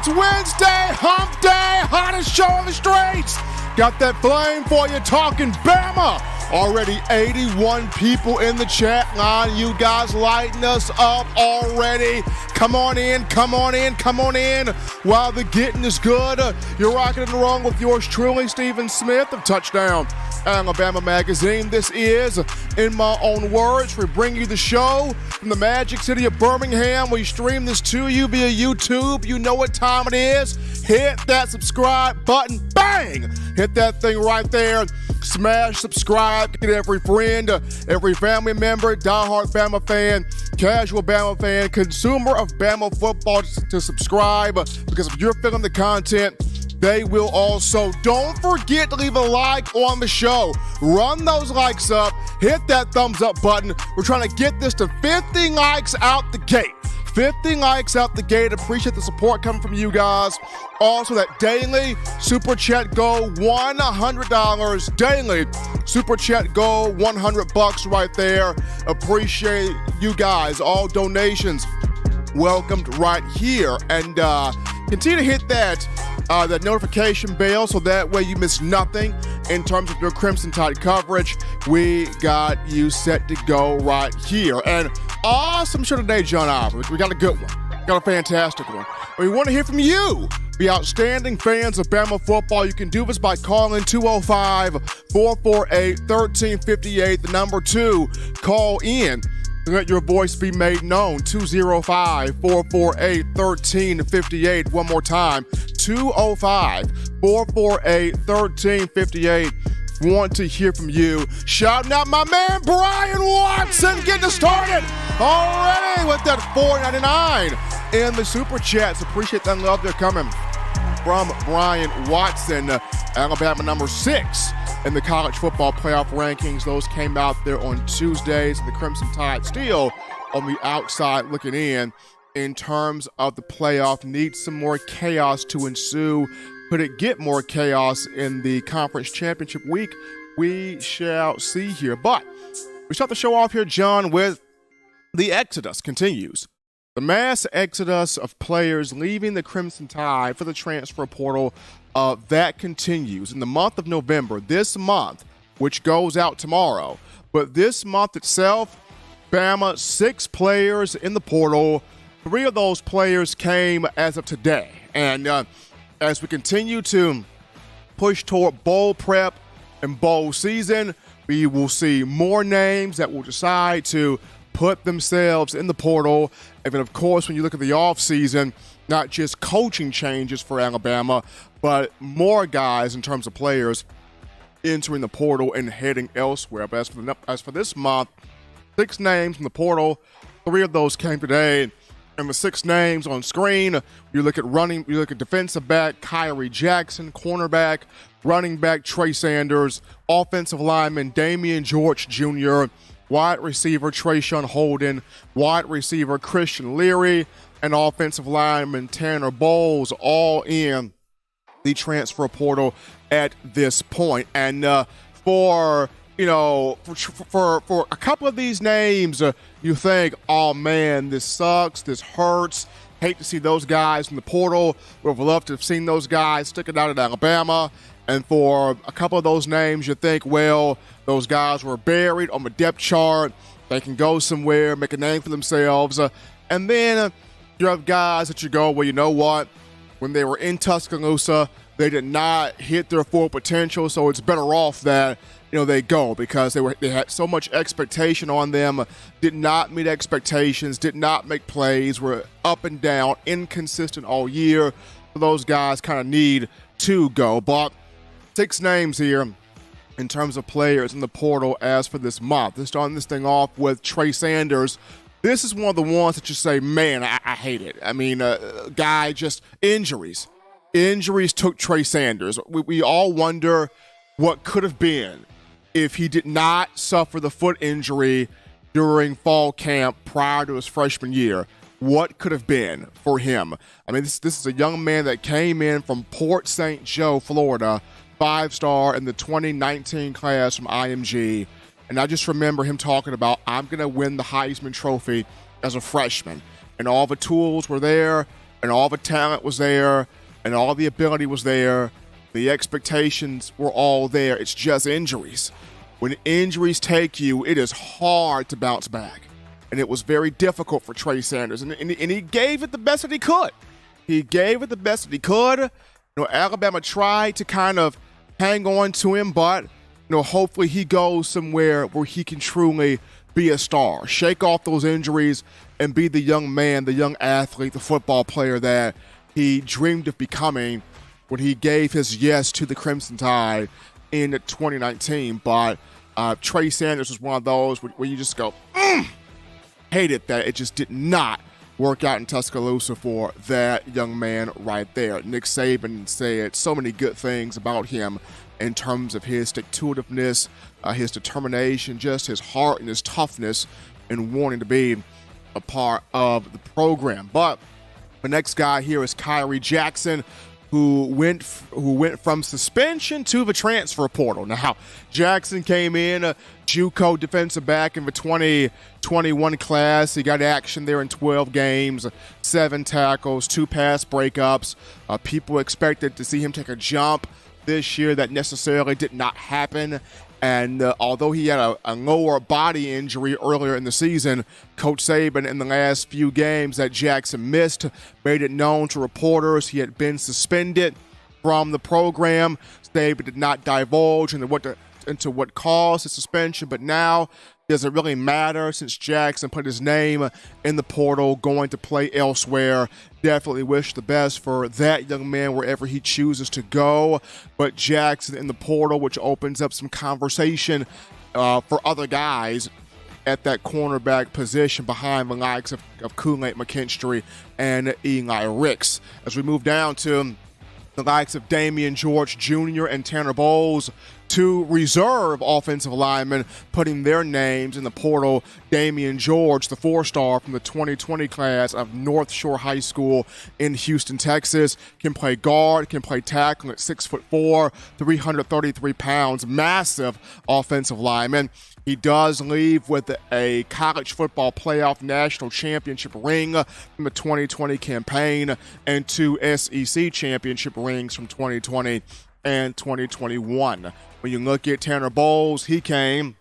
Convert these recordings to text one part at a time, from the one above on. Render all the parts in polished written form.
It's Wednesday, hump day, hottest show on the streets. Got that flame for you, talking Bama. Already 81 people in the chat line. You guys lighting us up already. Come on in, come on in, come on in. While the getting is good, you're rocking and rolling with yours truly, Stephen Smith of Touchdown Alabama Magazine. This is, in my own words, we bring you the show from the magic city of Birmingham. We stream this to you via YouTube. You know what time it is. Hit that subscribe button. Bang! Hit that thing right there. Smash subscribe. Get every friend, every family member, diehard Bama fan, casual Bama fan, consumer of Bama football to subscribe, because if you're feeling the content, they will also. Don't forget to leave a like on the show. Run those likes up. Hit that thumbs up button. We're trying to get this to 50 likes out the gate. 50 likes out the gate. Appreciate the support coming from you guys. Also, that daily super chat goal, $100. Daily super chat goal, $100 right there. Appreciate you guys. All donations welcomed right here. And continue to hit that notification bell so that way you miss nothing in terms of your Crimson Tide coverage. We got you set to go right here. And awesome show today, John Ivory. We got a good one. Got a fantastic one. We want to hear from you, the outstanding fans of Bama football. You can do this by calling 205-448-1358. The number 2, call in. Let your voice be made known. 205-448-1358. One more time. 205-448-1358. Want to hear from you. Shouting out my man Brian Watson, getting us started already with that $4.99 in the super chats. Appreciate that love they're coming from Brian Watson. Alabama number 6 in the college football playoff rankings. Those came out there on Tuesdays. The Crimson Tide still on the outside looking in terms of the playoff. Need some more chaos to ensue. Could it get more chaos in the conference championship week? We shall see here. But we start the show off here, John, with the exodus continues. The mass exodus of players leaving the Crimson Tide for the transfer portal, that continues in the month of November. This month, which goes out tomorrow, but this month itself, Bama, 6 players in the portal. 3 of those players came as of today. And as we continue to push toward bowl prep and bowl season, we will see more names that will decide to put themselves in the portal. And then, of course, when you look at the offseason, not just coaching changes for Alabama, but more guys in terms of players entering the portal and heading elsewhere. But as for this month, 6 names in the portal. 3 of those came today. And the 6 names on screen, you look at defensive back Kyrie Jackson, cornerback, running back Trey Sanders, offensive lineman Damian George Jr., wide receiver Trayshawn Holden, wide receiver Christian Leary, and offensive lineman Tanner Bowles, all in the transfer portal at this point. And for a couple of these names, you think, oh man, this sucks, this hurts. Hate to see those guys in the portal. Would have loved to have seen those guys sticking out at Alabama. And for a couple of those names, you think, well, those guys were buried on the depth chart. They can go somewhere, make a name for themselves. And then you have guys that you go, well, you know what? When they were in Tuscaloosa, they did not hit their full potential, so it's better off that they go, because they had so much expectation on them, did not meet expectations, did not make plays, were up and down, inconsistent all year. So those guys kind of need to go. But 6 names here in terms of players in the portal as for this month. They're starting this thing off with Trey Sanders. This is one of the ones that you say, man, I hate it. I mean, guy, just injuries. Injuries took Trey Sanders. We all wonder what could have been if he did not suffer the foot injury during fall camp prior to his freshman year. What could have been for him? I mean, this is a young man that came in from Port St. Joe, Florida, 5-star in the 2019 class from IMG. And I just remember him talking about, I'm going to win the Heisman Trophy as a freshman. And all the tools were there. and all the talent was there, and all the ability was there. The expectations were all there. It's just injuries. When injuries take you, it is hard to bounce back. And it was very difficult for Trey Sanders. And he gave it the best that he could. He gave it the best that he could. You know, Alabama tried to kind of hang on to him, but, you know, hopefully he goes somewhere where he can truly be a star, shake off those injuries, and be the young man, the young athlete, the football player that he dreamed of becoming when he gave his yes to the Crimson Tide in 2019. But Trey Sanders was one of those where you just go, hated that it just did not work out in Tuscaloosa for that young man right there. Nick Saban said so many good things about him in terms of his stick-to-itiveness, his determination, just his heart and his toughness and wanting to be a part of the program. But the next guy here is Kyrie Jackson, who went from suspension to the transfer portal. Now, Jackson came in a JUCO defensive back in the 2021 class. He got action there in 12 games, 7 tackles, 2 pass breakups. People expected to see him take a jump this year. That necessarily did not happen. And although he had a lower body injury earlier in the season, Coach Saban in the last few games that Jackson missed made it known to reporters he had been suspended from the program. Saban did not divulge into what caused his suspension, but now does it really matter since Jackson put his name in the portal, going to play elsewhere? Definitely wish the best for that young man wherever he chooses to go. But Jackson in the portal, which opens up some conversation for other guys at that cornerback position behind the likes of Kool-Aid McKinstry and Eli Ricks. As we move down to the likes of Damian George Jr. and Tanner Bowles, 2 reserve offensive linemen putting their names in the portal. Damian George, the 4-star from the 2020 class of North Shore High School in Houston, Texas, can play guard, can play tackle at 6'4", 333 pounds, massive offensive lineman. He does leave with a college football playoff national championship ring from the 2020 campaign and 2 SEC championship rings from 2020 and 2021. When you look at Tanner Bowles, he came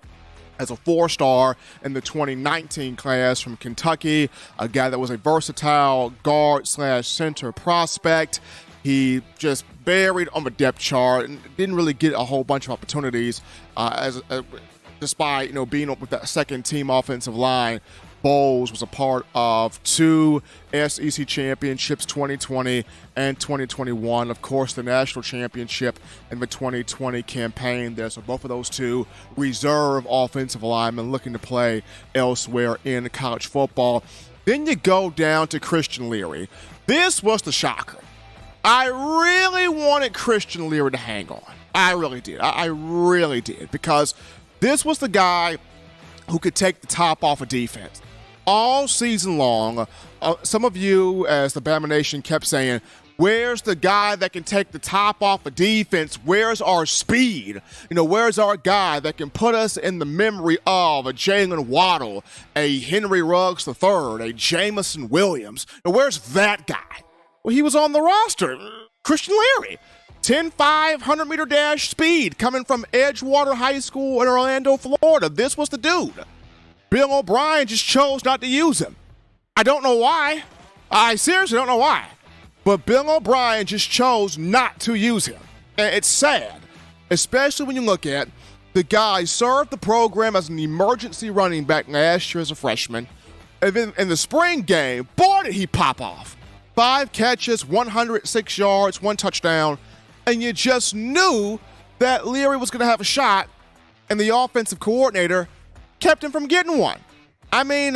as a 4-star in the 2019 class from Kentucky, a guy that was a versatile guard/center prospect. He just buried on the depth chart and didn't really get a whole bunch of opportunities despite being with that second-team offensive line. Bowles was a part of 2 SEC championships, 2020 and 2021. Of course, the national championship in the 2020 campaign there. So both of those 2 reserve offensive linemen looking to play elsewhere in college football. Then you go down to Christian Leary. This was the shocker. I really wanted Christian Leary to hang on. I really did. I really did, because this was the guy who could take the top off of defense. All season long, some of you, as the Bama Nation, kept saying, where's the guy that can take the top off of defense? Where's our speed? Where's our guy that can put us in the memory of a Jalen Waddle, a Henry Ruggs III, a Jamison Williams? Where's that guy? Well, he was on the roster. Christian Leary. 10.5 100-meter dash speed coming from Edgewater High School in Orlando, Florida. This was the dude. Bill O'Brien just chose not to use him. I don't know why. I seriously don't know why. But Bill O'Brien just chose not to use him. And it's sad, especially when you look at the guy served the program as an emergency running back last year as a freshman. And then in the spring game, boy, did he pop off. 5 catches, 106 yards, 1 touchdown. And you just knew that Leary was going to have a shot, and the offensive coordinator kept him from getting one. I mean,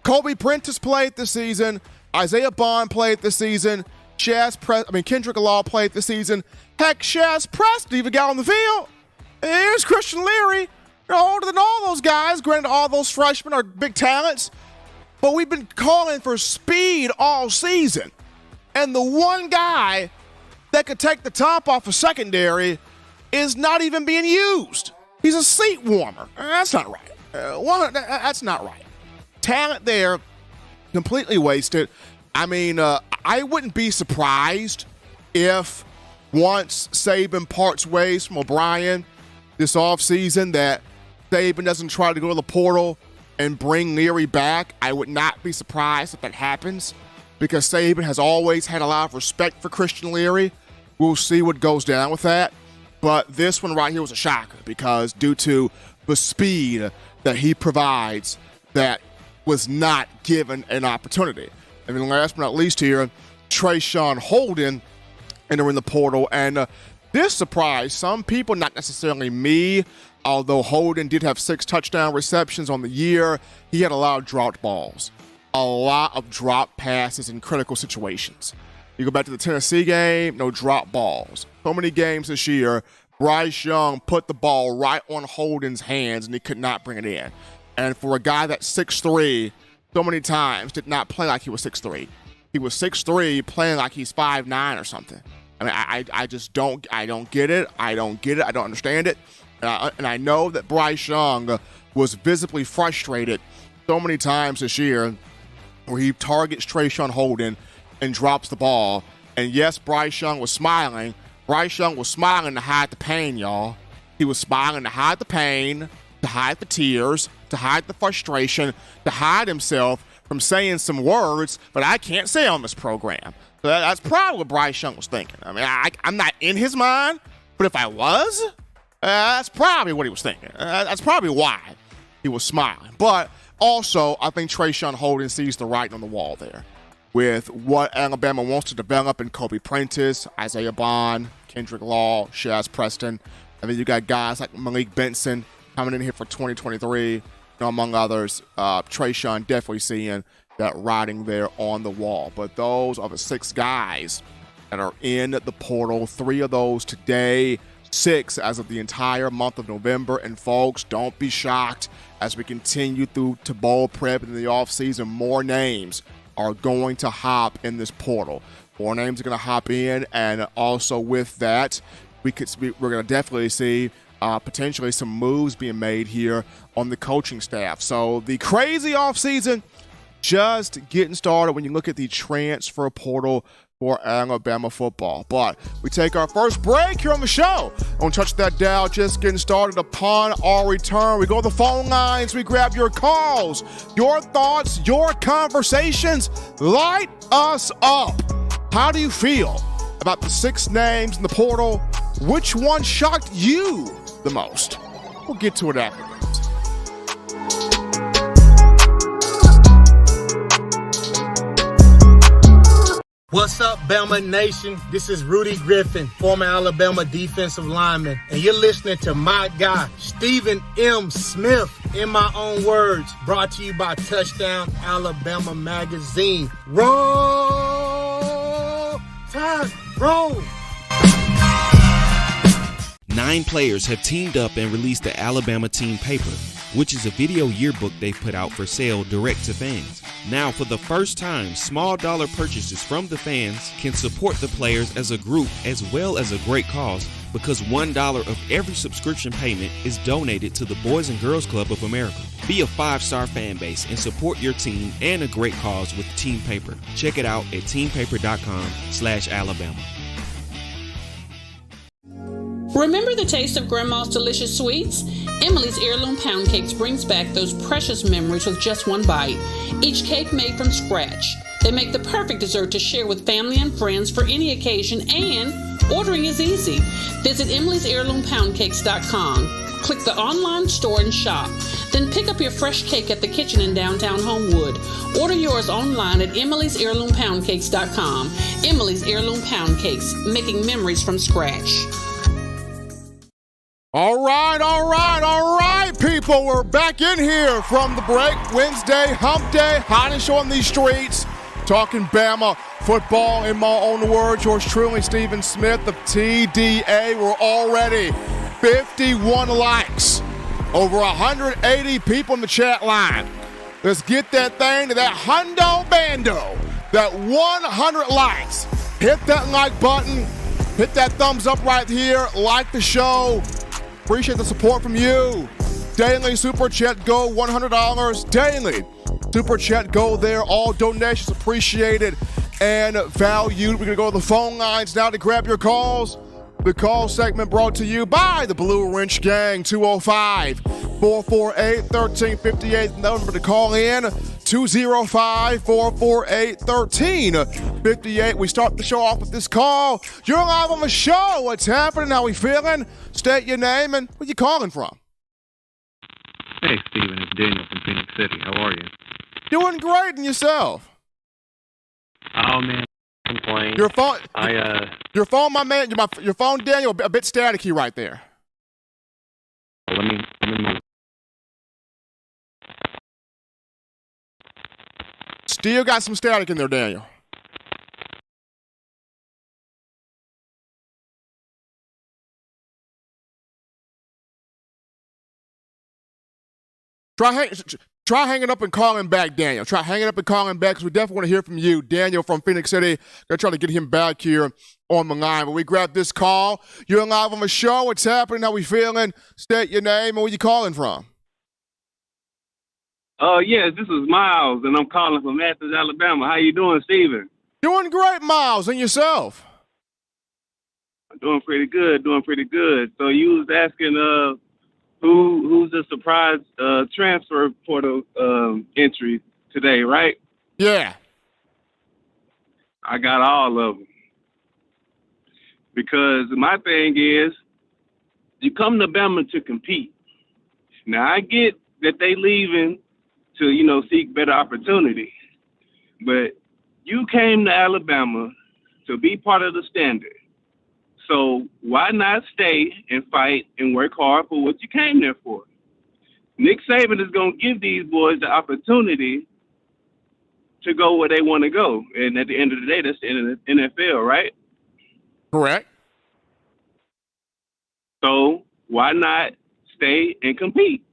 Kobe Prentice played this season. Isaiah Bond played this season. Kendrick Law played this season. Heck, Shaz Preston even got on the field. Here's Christian Leary. They're older than all those guys. Granted, all those freshmen are big talents. But we've been calling for speed all season. And the one guy that could take the top off of secondary is not even being used. He's a seat warmer. That's not right. That's not right. Talent there, completely wasted. I mean, I wouldn't be surprised if once Saban parts ways from O'Brien this offseason that Saban doesn't try to go to the portal and bring Leary back. I would not be surprised if that happens because Saban has always had a lot of respect for Christian Leary. We'll see what goes down with that. But this one right here was a shocker because due to the speed that he provides, that was not given an opportunity. And then last but not least here, Trayshawn Holden entering the portal. And this surprised some people, not necessarily me, although Holden did have 6 touchdown receptions on the year. He had a lot of dropped balls, a lot of drop passes in critical situations. You go back to the Tennessee game, no drop balls. So many games this year, Bryce Young put the ball right on Holden's hands and he could not bring it in. And for a guy that's 6'3", so many times did not play like he was 6'3". He was 6'3", playing like he's 5'9" or something. I mean, I just don't get it. I don't understand it. And I know that Bryce Young was visibly frustrated so many times this year where he targets Trayshawn Holden and drops the ball. And yes, Bryce Young was smiling. Bryce Young was smiling to hide the pain, y'all. He was smiling to hide the pain, to hide the tears, to hide the frustration, to hide himself from saying some words that I can't say on this program. So that's probably what Bryce Young was thinking. I mean, I'm not in his mind, but if I was, that's probably what he was thinking. That's probably why he was smiling. But also, I think Trayshawn Holden sees the writing on the wall there with what Alabama wants to develop in Kobe Prentice, Isaiah Bond, Kendrick Law, Shaz Preston. And then you got guys like Malik Benson coming in here for 2023, among others. Trayshawn definitely seeing that writing there on the wall. But those are the 6 guys that are in the portal. 3 of those today, 6 as of the entire month of November. And folks, don't be shocked as we continue through to bowl prep in the offseason. More names are going to hop in this portal. More names are going to hop in, and also with that, we're going to definitely see potentially some moves being made here on the coaching staff. So the crazy offseason just getting started when you look at the transfer portal for Alabama football. But we take our first break here on the show. Don't touch that dial, just getting started. Upon our return, we go to the phone lines, we grab your calls, your thoughts, your conversations. Light us up. How do you feel about the 6 names in the portal? Which one shocked you the most? We'll get to it after this. What's up, Bama Nation? This is Rudy Griffin, former Alabama defensive lineman, and you're listening to my guy, Stephen M. Smith, in my own words, brought to you by Touchdown Alabama Magazine. Roll Tide, roll! 9 players have teamed up and released the Alabama Team Paper, which is a video yearbook they've put out for sale direct to fans. Now, for the first time, small dollar purchases from the fans can support the players as a group as well as a great cause, because $1 of every subscription payment is donated to the Boys and Girls Club of America. Be a 5-star fan base and support your team and a great cause with Team Paper. Check it out at teampaper.com/Alabama. Remember the taste of Grandma's delicious sweets? Emily's Heirloom Pound Cakes brings back those precious memories with just one bite. Each cake made from scratch. They make the perfect dessert to share with family and friends for any occasion, and ordering is easy. Visit emily'sheirloompoundcakes.com. Click the online store and shop. Then pick up your fresh cake at the kitchen in downtown Homewood. Order yours online at emily'sheirloompoundcakes.com. Emily's Heirloom Pound Cakes, making memories from scratch. All right, people. We're back in here from the break. Wednesday, hump day, hottest show on these streets. Talking Bama football in my own words. Yours truly, Stephen Smith of TDA. We're already 51 likes. Over 180 people in the chat line. Let's get that thing to that hundo bando. That 100 likes. Hit that like button. Hit that thumbs up right here. Like the show. Appreciate the support from you. Daily Super Chat Go, $100. Daily Super Chat Go there. All donations appreciated. and valued. We're going to go to the phone lines now to grab your calls. The call segment brought to you by the Blue Wrench Gang, 205-448-1358. Number to call in, 205-448-1358. We start the show off with this call. You're live on the show. What's happening? How we feeling? State your name and where you calling from. Hey, Steven, it's Daniel from Phoenix City. How are you? Doing great, and yourself? Oh, man, complain. Your phone, my man. Your phone, Daniel, a bit staticky right there. Let me move. Still got some static in there, Daniel. Try hanging up and calling back, Daniel. Try hanging up and calling back because we definitely want to hear from you, Daniel from Phoenix City. Gonna try to get him back here on the line. But we grab this call. You're live on the show. What's happening? How we feeling? State your name and where you calling from. Yes, this is Miles, and I'm calling from Athens, Alabama. How you doing, Steven? Doing great, Miles. And yourself? Doing pretty good. So you was asking who's the surprise transfer portal entry today, right? Yeah. I got all of them. Because my thing is, you come to Bama to compete. Now, I get that they leaving to, seek better opportunity. But you came to Alabama to be part of the standard. So why not stay and fight and work hard for what you came there for? Nick Saban is going to give these boys the opportunity to go where they want to go. And at the end of the day, that's the NFL, right? Correct. So why not stay and compete?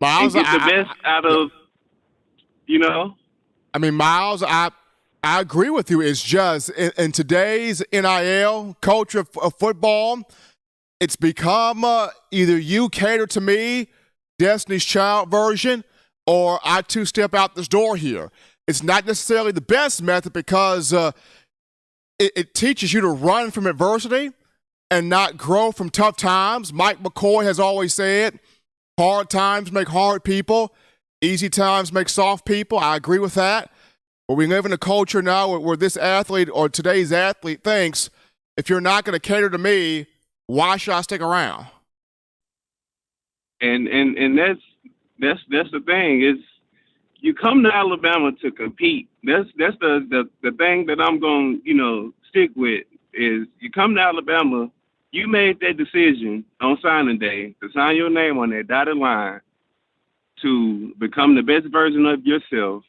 Miles, and get the best out of, I mean, Miles, I agree with you. It's just in today's NIL culture of football, it's become either you cater to me, Destiny's Child version, or I two-step out this door here. It's not necessarily the best method because it teaches you to run from adversity and not grow from tough times. Mike McCoy has always said, hard times make hard people. Easy times make soft people. I agree with that. But we live in a culture now where this athlete or today's athlete thinks, if you're not going to cater to me, why should I stick around? And that's the thing is, you come to Alabama to compete. That's the thing that I'm going to stick with is you come to Alabama. You made that decision on signing day to sign your name on that dotted line to become the best version of yourself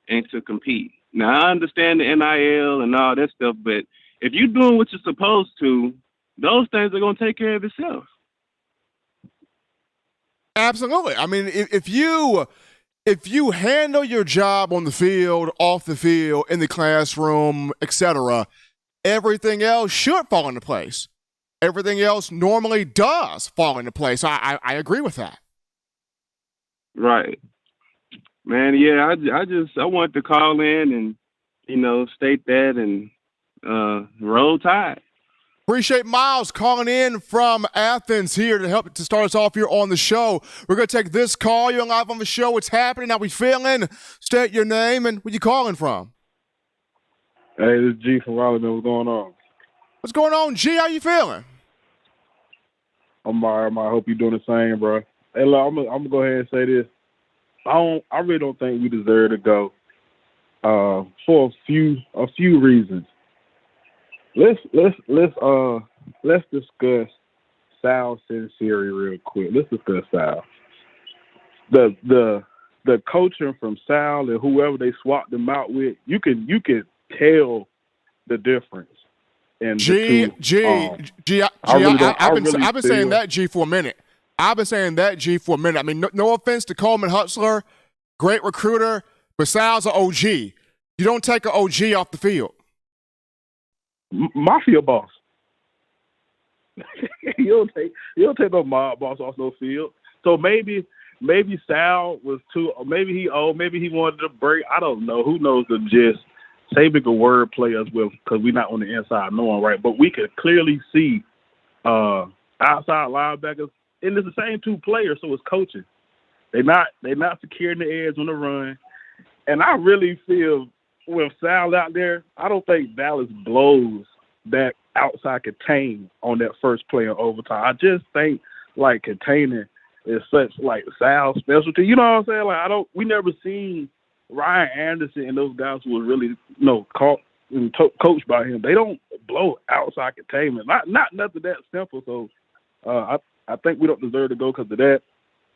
and to compete. Now, I understand the NIL and all that stuff, but if you're doing what you're supposed to, those things are going to take care of itself. Absolutely. I mean, if you handle your job on the field, off the field, in the classroom, etc., everything else should fall into place. Everything else normally does fall into place. I agree with that. Right. Man, yeah, I wanted to call in and, state that and roll tide. Appreciate Miles calling in from Athens here to help to start us off here on the show. We're going to take this call. You're live on the show. What's happening? How we feeling? State your name and where you calling from. Hey, this is G from Raleigh. What's going on? What's going on, G? How you feeling? I'm all right. I hope you're doing the same, bro. Hey, look, I'm gonna go ahead and say this. I really don't think we deserve to go for a few reasons. Let's discuss Sal Sinceri real quick. Let's discuss Sal. The coaching from Sal and whoever they swapped them out with, you can tell the difference. And I've been saying that, G, for a minute. I mean, no offense to Coleman Hutzler, great recruiter, but Sal's an OG. You don't take an OG off the field. Mafia boss. you don't take no mob boss off no field. So maybe maybe Sal was too, or maybe he wanted to break. I don't know. Who knows the gist? Saban could word play us with because we're not on the inside knowing, right? But we could clearly see outside linebackers, and it's the same two players, so it's coaching. They're not securing the edge on the run. And I really feel with Sal out there, I don't think Dallas blows that outside contain on that first play in overtime. I just think like containing is such like Sal's specialty. You know what I'm saying? Like we never seen Ryan Anderson and those guys who were really caught and coached by him. They don't blow outside containment. Not nothing that simple. So I think we don't deserve to go because of that.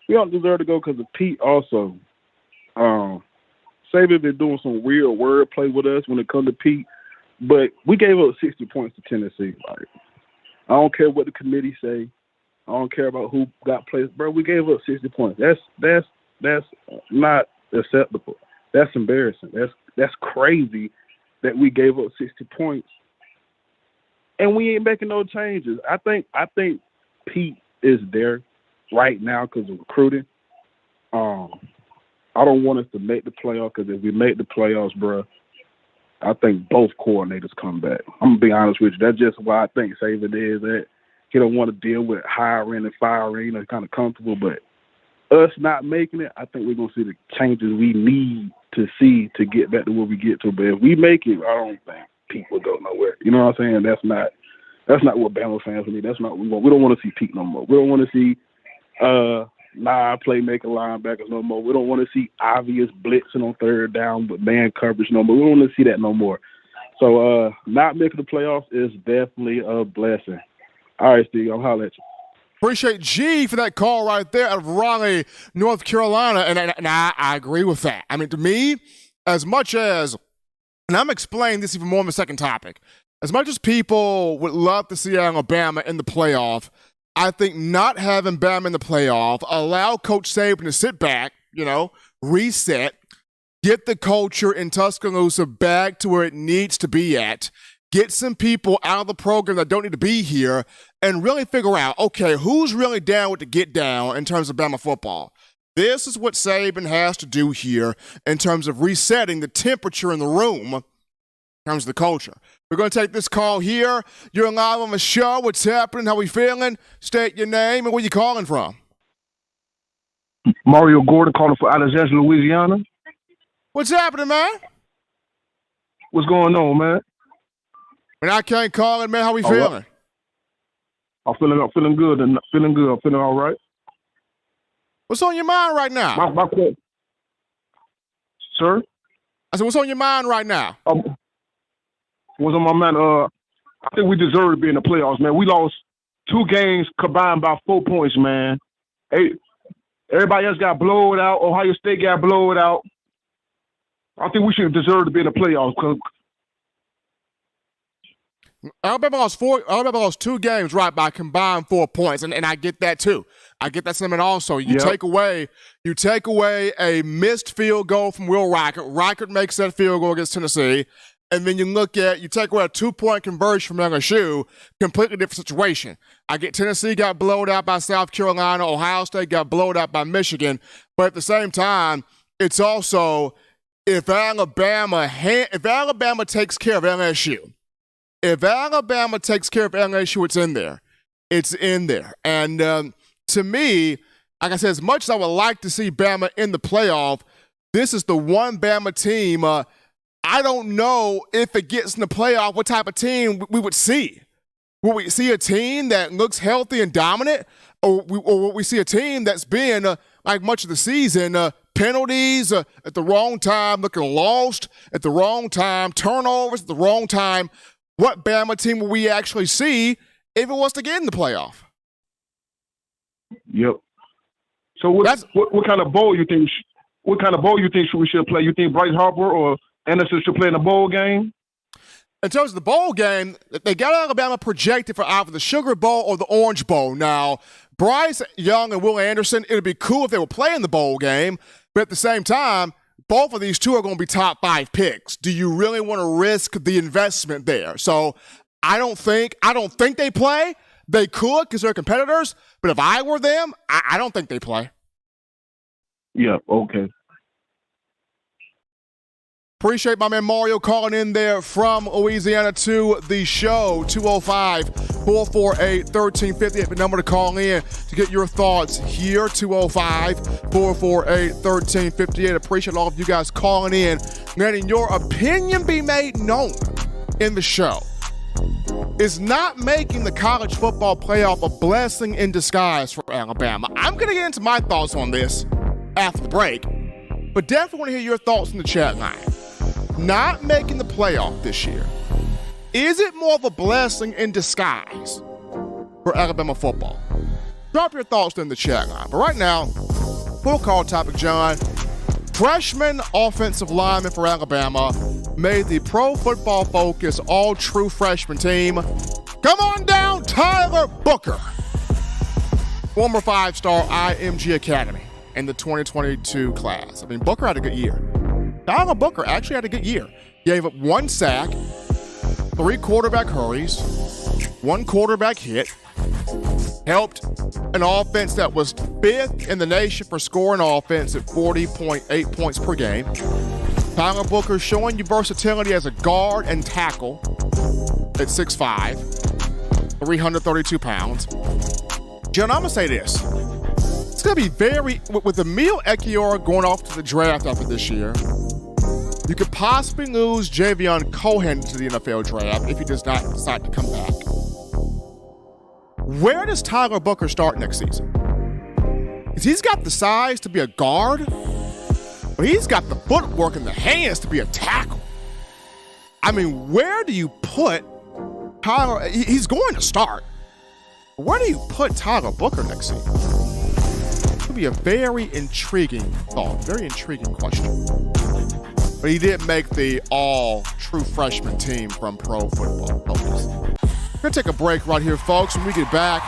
We don't deserve to go because of Pete also. Saban been doing some weird word play with us when it comes to Pete, but we gave up 60 points to Tennessee. Like, I don't care what the committee say. I don't care about who got placed. Bro, we gave up 60 points. That's not acceptable. That's embarrassing. That's crazy that we gave up 60 points. And we ain't making no changes. I think Pete is there right now because of recruiting. I don't want us to make the playoffs because if we make the playoffs, bro, I think both coordinators come back. I'm going to be honest with you. That's just why I think Saban is that he don't want to deal with hiring and firing. He's kind of comfortable. But us not making it, I think we're going to see the changes we need to see to get back to where we get to. But if we make it, I don't think Pete will go nowhere. You know what I'm saying? That's not what Bama fans need. That's not what we want. We don't want to see Pete no more. We don't want to see playmaker linebackers no more. We don't want to see obvious blitzing on third down with man coverage no more. We don't want to see that no more. So not making the playoffs is definitely a blessing. All right, Steve, I'll holler at you. Appreciate G for that call right there out of Raleigh, North Carolina. And I agree with that. I mean, to me, as much as, and I'm explaining this even more in the second topic, as much as people would love to see Alabama in the playoff, I think not having Bama in the playoff allow Coach Saban to sit back, reset, get the culture in Tuscaloosa back to where it needs to be at, get some people out of the program that don't need to be here, and really figure out, okay, who's really down with the get down in terms of Bama football. This is what Saban has to do here in terms of resetting the temperature in the room in terms of the culture. We're going to take this call here. You're live on the show. What's happening? How we feeling? State your name and where you calling from. Mario Gordon calling for Alexandria, Louisiana. What's happening, man? What's going on, man? When I can't call it, man, how we feeling? I'm feeling good. I'm feeling all right. What's on your mind right now? My question. Sir? I said, what's on your mind right now? What's on my mind? I think we deserve to be in the playoffs, man. We lost 2 games combined by 4 points, man. Hey, everybody else got blown out. Ohio State got blown out. I think we should deserve to be in the playoffs. Alabama lost 2 games, right, by combined 4 points, and I get that too. I get that sentiment also. You take away a missed field goal from Will Reichert. Reichert makes that field goal against Tennessee. And then you take away a 2-point conversion from LSU, completely different situation. I get Tennessee got blown out by South Carolina, Ohio State got blown out by Michigan, but at the same time, it's also if Alabama takes care of LSU, it's in there. It's in there. And to me, like I said, as much as I would like to see Bama in the playoff, this is the one Bama team. I don't know if it gets in the playoff what type of team we would see. Will we see a team that looks healthy and dominant, or will we see a team that's been, like much of the season, penalties at the wrong time, looking lost at the wrong time, turnovers at the wrong time? What Bama team will we actually see if it was to get in the playoff? Yep. So what kind of bowl you think? What kind of bowl you think we should play? You think Bryce Harper or Anderson should play in a bowl game? In terms of the bowl game, they got Alabama projected for either the Sugar Bowl or the Orange Bowl. Now, Bryce Young and Will Anderson, it would be cool if they were playing the bowl game, but at the same time, both of these two are going to be top 5 picks. Do you really want to risk the investment there? So I don't think they play. They could because they're competitors, but if I were them, I don't think they play. Yeah, okay. Appreciate my man Mario calling in there from Louisiana to the show. 205-448-1358, the number to call in to get your thoughts here. 205-448-1358. Appreciate all of you guys calling in, letting your opinion be made known in the show. Is not making the college football playoff a blessing in disguise for Alabama? I'm going to get into my thoughts on this after the break, but definitely want to hear your thoughts in the chat line. Not making the playoff this year, is it more of a blessing in disguise for Alabama football? Drop your thoughts in the chat line. But right now, full call topic, John. Freshman offensive lineman for Alabama made the Pro Football Focus all-true freshman team. Come on down, Tyler Booker, former five-star IMG Academy in the 2022 class. I mean, Booker had a good year. Tyler Booker actually had a good year. Gave up 1 sack, 3 quarterback hurries, 1 quarterback hit, helped an offense that was 5th in the nation for scoring offense at 40.8 points per game. Tyler Booker showing you versatility as a guard and tackle at 6'5", 332 pounds. John, I'm going to say this. It's going to be with Emil Ekiyor going off to the draft after this year, you could possibly lose Javion Cohen to the NFL draft if he does not decide to come back. Where does Tyler Booker start next season? Because he's got the size to be a guard, but he's got the footwork and the hands to be a tackle. I mean, where do you put Tyler? He's going to start. Where do you put Tyler Booker next season? It would be a very intriguing thought, very intriguing question. But he did make the all-true freshman team from Pro Football Focus. We're going to take a break right here, folks. When we get back,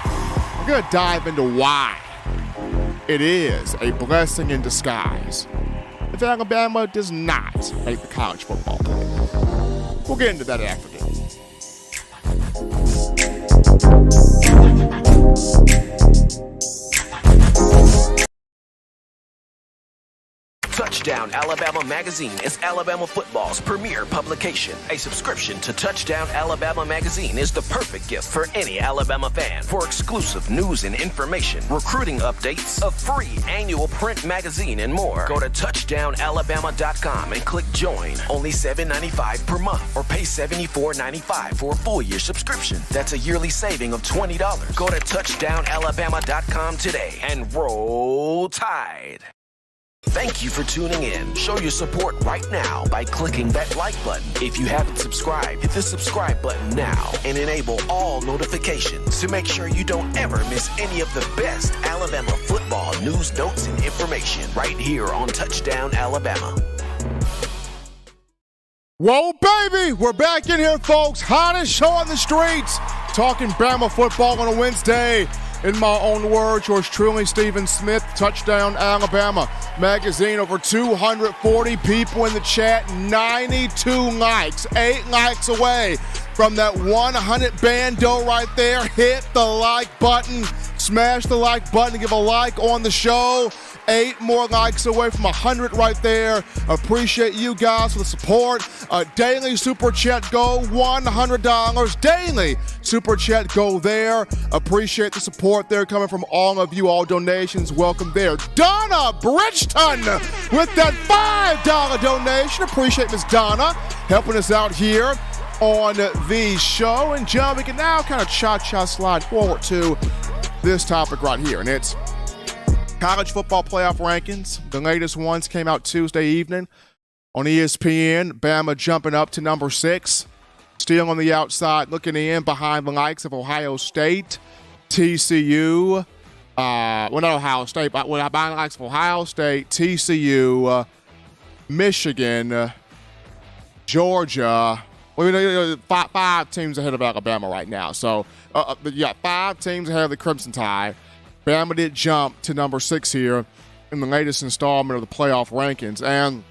we're going to dive into why it is a blessing in disguise if Alabama does not make the college football playoff. We'll get into that after this. Touchdown Alabama Magazine is Alabama football's premier publication. A subscription to Touchdown Alabama Magazine is the perfect gift for any Alabama fan. For exclusive news and information, recruiting updates, a free annual print magazine, and more, go to touchdownalabama.com and click join. Only $7.95 per month, or pay $74.95 for a full year subscription. That's a yearly saving of $20. Go to touchdownalabama.com today and roll Tide. Thank you for tuning in. Show your support right now by clicking that like button. If you haven't subscribed, hit the subscribe button now and enable all notifications to make sure you don't ever miss any of the best Alabama football news, notes, and information right here on Touchdown Alabama. Whoa, baby! We're back in here, folks. Hottest show on the streets. Talking Bama football on a Wednesday. In my own words, yours truly, Stephen Smith, Touchdown Alabama Magazine. Over 240 people in the chat, 92 likes, 8 likes away from that 100 bando right there. Hit the like button, smash the like button, give a like on the show. 8 more likes away from 100 right there. Appreciate you guys for the support. Daily Super Chat go $100. Daily Super Chat go there. Appreciate the support there coming from all of you. All donations welcome there. Donna Bridgeton with that $5 donation. Appreciate Miss Donna helping us out here on the show. And John, we can now kind of cha-cha slide forward to this topic right here. And it's college football playoff rankings. The latest ones came out Tuesday evening on ESPN. Bama jumping up to number 6. Still on the outside, looking in behind the likes of Ohio State, TCU. Not Ohio State, but behind the likes of Ohio State, TCU, Michigan, Georgia. Well, 5 teams ahead of Alabama right now. So, 5 teams ahead of the Crimson Tide. Bama did jump to number 6 here in the latest installment of the playoff rankings. And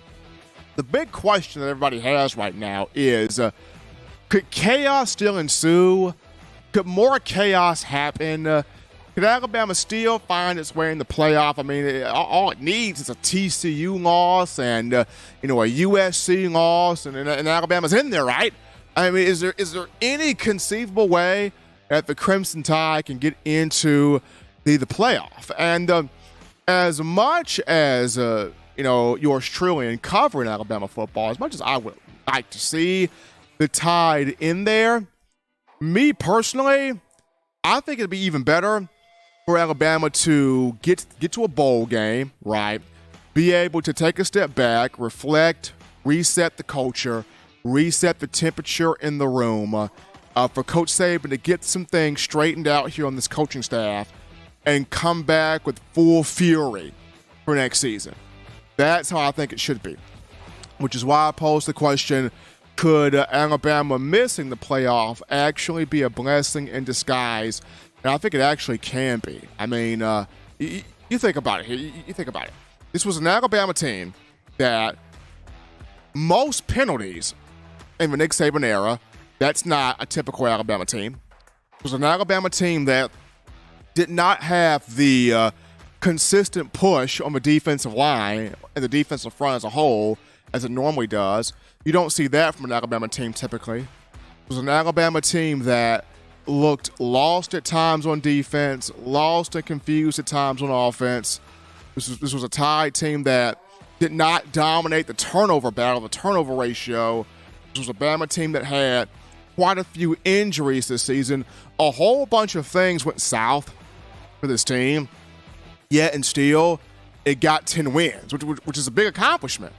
the big question that everybody has right now is, could chaos still ensue? Could more chaos happen? Could Could Alabama still find its way in the playoff? I mean, all it needs is a TCU loss and a USC loss, and Alabama's in there, right? I mean, is there any conceivable way that the Crimson Tide can get into the playoff? And as much as yours truly in covering Alabama football, as much as I would like to see the Tide in there, me personally, I think it'd be even better for Alabama to get to a bowl game, right? Be able to take a step back, reflect, reset the culture, reset the temperature in the room, for Coach Saban to get some things straightened out here on this coaching staff and come back with full fury for next season. That's how I think it should be, which is why I posed the question, could Alabama missing the playoff actually be a blessing in disguise? And I think it actually can be. I mean, you think about it here. You think about it. This was an Alabama team that most penalties in the Nick Saban era, that's not a typical Alabama team. It was an Alabama team that did not have the consistent push on the defensive line and the defensive front as a whole as it normally does. You don't see that from an Alabama team typically. It was an Alabama team that looked lost at times on defense, lost and confused at times on offense. This was a Tide team that did not dominate the turnover battle, the turnover ratio. This was a Bama team that had quite a few injuries this season. A whole bunch of things went south for this team, yet and still it got 10 wins, which is a big accomplishment.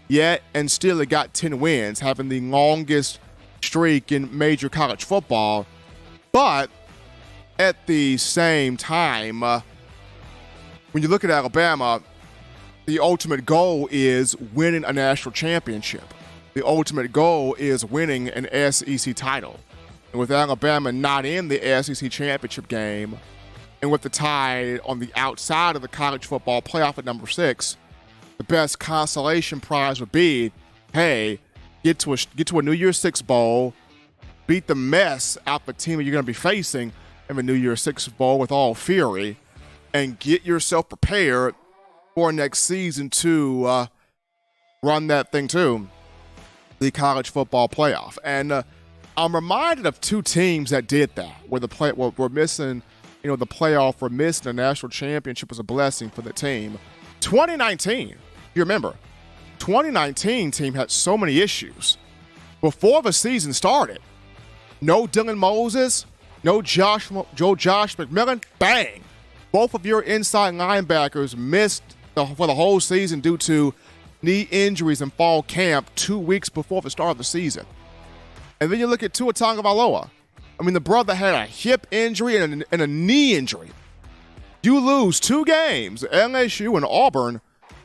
Yet and still it got 10 wins, having the longest streak in major college football. But at the same time, when you look at Alabama, the ultimate goal is winning a national championship. The ultimate goal is winning an SEC title. And with Alabama not in the SEC championship game, and with the Tide on the outside of the college football playoff at number 6, the best consolation prize would be, hey, get to a New Year's Six bowl, beat the mess out the team that you're going to be facing in the New Year's Six bowl with all fury, and get yourself prepared for next season to run that thing to the college football playoff. And I'm reminded of two teams that did that, where we're missing, the playoff, we're missing a national championship was a blessing for the team. 2019, you remember, 2019 team had so many issues. Before the season started, no Dylan Moses, no Josh McMillan, bang. Both of your inside linebackers missed for the whole season due to knee injuries in fall camp 2 weeks before the start of the season. And then you look at Tua Tagovailoa. I mean, the brother had a hip injury and a knee injury. You lose 2 games, LSU and Auburn,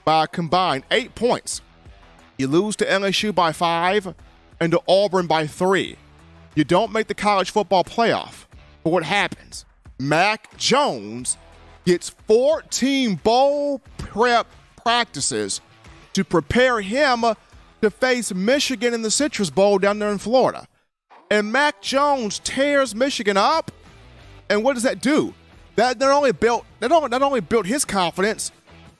by a combined 8 points. You lose to LSU by 5 and to Auburn by 3. You don't make the college football playoff. But what happens? Mac Jones gets 14 bowl prep practices to prepare him to face Michigan in the Citrus Bowl down there in Florida. And Mac Jones tears Michigan up. And what does that do? That not only built his confidence,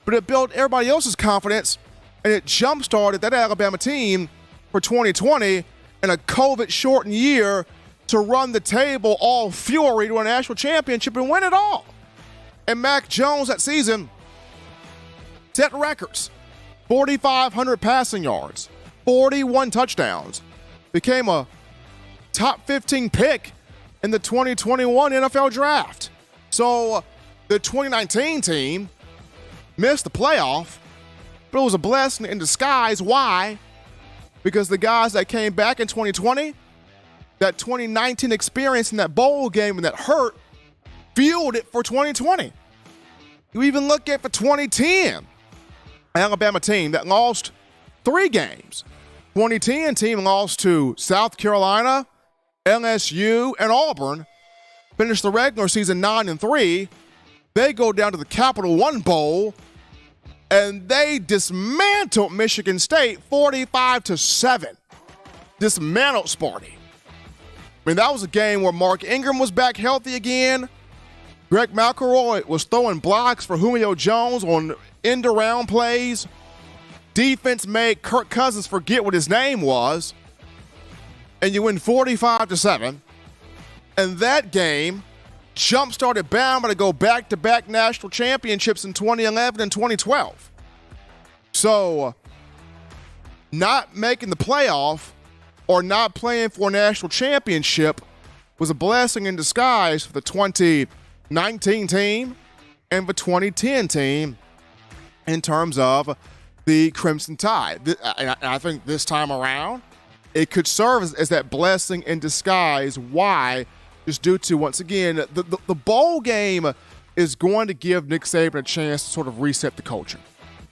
but it built everybody else's confidence, and it jump-started that Alabama team for 2020 in a COVID-shortened year to run the table all fury to a national championship and win it all. And Mac Jones that season set records. 4,500 passing yards, 41 touchdowns, became a top 15 pick in the 2021 NFL Draft. So the 2019 team missed the playoff, but it was a blessing in disguise. Why? Because the guys that came back in 2020, that 2019 experience in that bowl game and that hurt, fueled it for 2020. You even look at the 2010 Alabama team that lost 3 games. 2010 team lost to South Carolina, LSU, and Auburn. Finished the regular season 9-3. They go down to the Capital One Bowl, and they dismantled Michigan State 45-7. Dismantled Sparty. I mean, that was a game where Mark Ingram was back healthy again. Greg McElroy was throwing blocks for Julio Jones on end-around plays. Defense made Kirk Cousins forget what his name was. And you win 45-7. And that game jump-started Bama to go back-to-back national championships in 2011 and 2012. So, not making the playoff or not playing for a national championship was a blessing in disguise for the 2019 team and the 2010 team in terms of the Crimson Tide. And I think this time around, it could serve as that blessing in disguise. Why? Just due to, once again, the bowl game is going to give Nick Saban a chance to sort of reset the culture.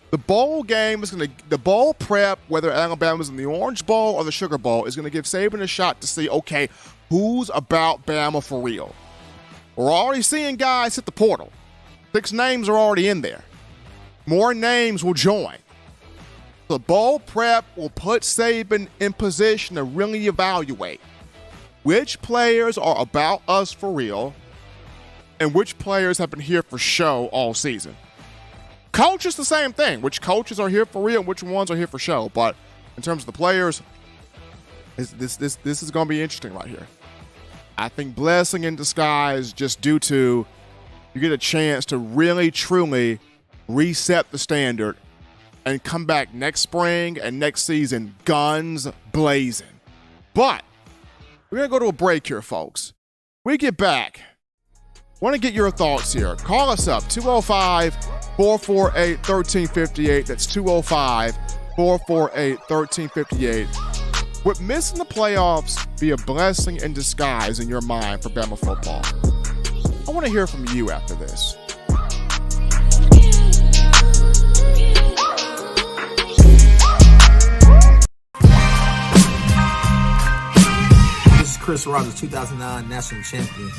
The bowl game is going to, the bowl prep, whether Alabama's in the Orange Bowl or the Sugar Bowl, is going to give Saban a shot to see, okay, who's about Bama for real? We're already seeing guys hit the portal. 6 names are already in there. More names will join. The bowl prep will put Saban in position to really evaluate which players are about us for real and which players have been here for show all season. Coaches, the same thing. Which coaches are here for real and which ones are here for show. But in terms of the players, this is going to be interesting right here. I think blessing in disguise just due to you get a chance to really, truly reset the standard and come back next spring and next season guns blazing. But we're going to go to a break here, folks. We get back. Want to get your thoughts here. Call us up, 205-448-1358. That's 205-448-1358. Would missing the playoffs be a blessing in disguise in your mind for Bama football? I want to hear from you after this. Chris Rogers, 2009 national champion.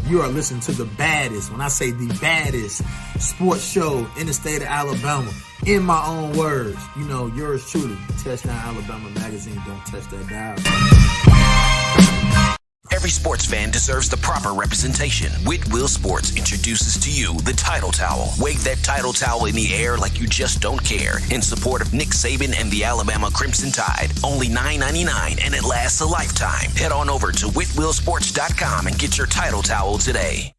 You are listening to the baddest, when I say the baddest, sports show in the state of Alabama. In my own words, you know, yours truly, Touchdown Alabama Magazine. Don't touch that dial. Every sports fan deserves the proper representation. Whitwell Sports introduces to you the Title Towel. Wave that Title Towel in the air like you just don't care. In support of Nick Saban and the Alabama Crimson Tide. Only $9.99 and it lasts a lifetime. Head on over to whitwellsports.com and get your Title Towel today.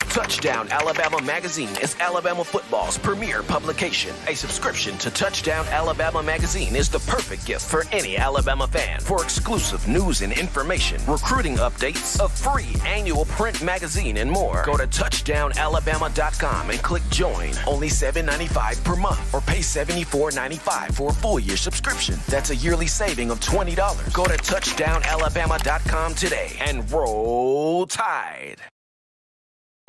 Touchdown Alabama Magazine is Alabama football's premier publication. A subscription to Touchdown Alabama Magazine is the perfect gift for any Alabama fan. For exclusive news and information, recruiting updates, a free annual print magazine, and more, go to touchdownalabama.com and click join. Only $7.95 per month, or pay $74.95 for a full year subscription. That's a yearly saving of $20. Go to touchdownalabama.com today and roll Tide.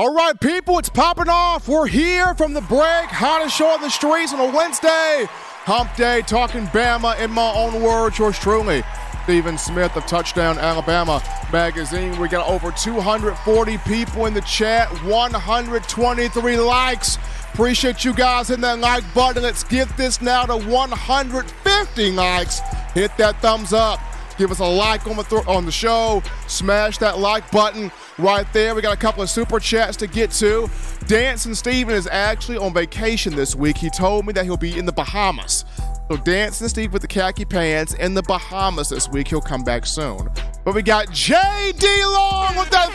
All right, people, it's popping off. We're here from the break. Hottest show on the streets on a Wednesday. Hump Day, talking Bama in my own words. Yours truly, Stephen Smith of Touchdown Alabama Magazine. We got over 240 people in the chat, 123 likes. Appreciate you guys hitting that like button. Let's get this now to 150 likes. Hit that thumbs up. Give us a like on the show. Smash that like button right there. We got a couple of super chats to get to. Dancing Steven is actually on vacation this week. He told me that he'll be in the Bahamas. So Dancing Steve with the khaki pants in the Bahamas this week. He'll come back soon. But we got J.D. Long with that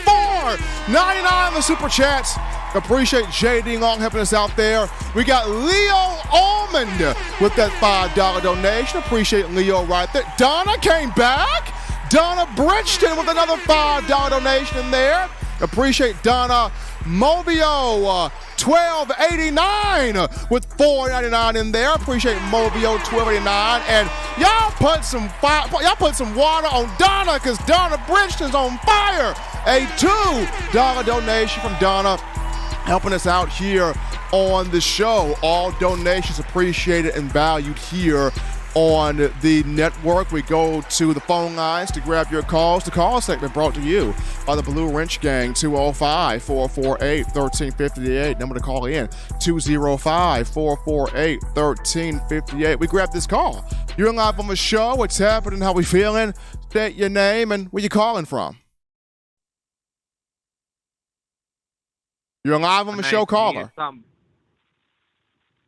$4.99 in the super chats. Appreciate J.D. Long helping us out there. We got Leo Almond with that $5 donation. Appreciate Leo right there. Donna came back. Donna Bridgeton with another $5 donation in there. Appreciate Donna. Mobio, $12.89 with $4.99 in there. Appreciate Mobio, $12.89. And y'all put some water on Donna because Donna Bridgeton's on fire. A $2 donation from Donna helping us out here on the show. All donations appreciated and valued here on the network. We go to the phone lines to grab your calls. The call segment brought to you by the Blue Wrench Gang, 205-448-1358. Number to call in, 205-448-1358. We grab this call. You're live on the show. What's happening? How we feeling? State your name and where you calling from. You're live on the show, caller.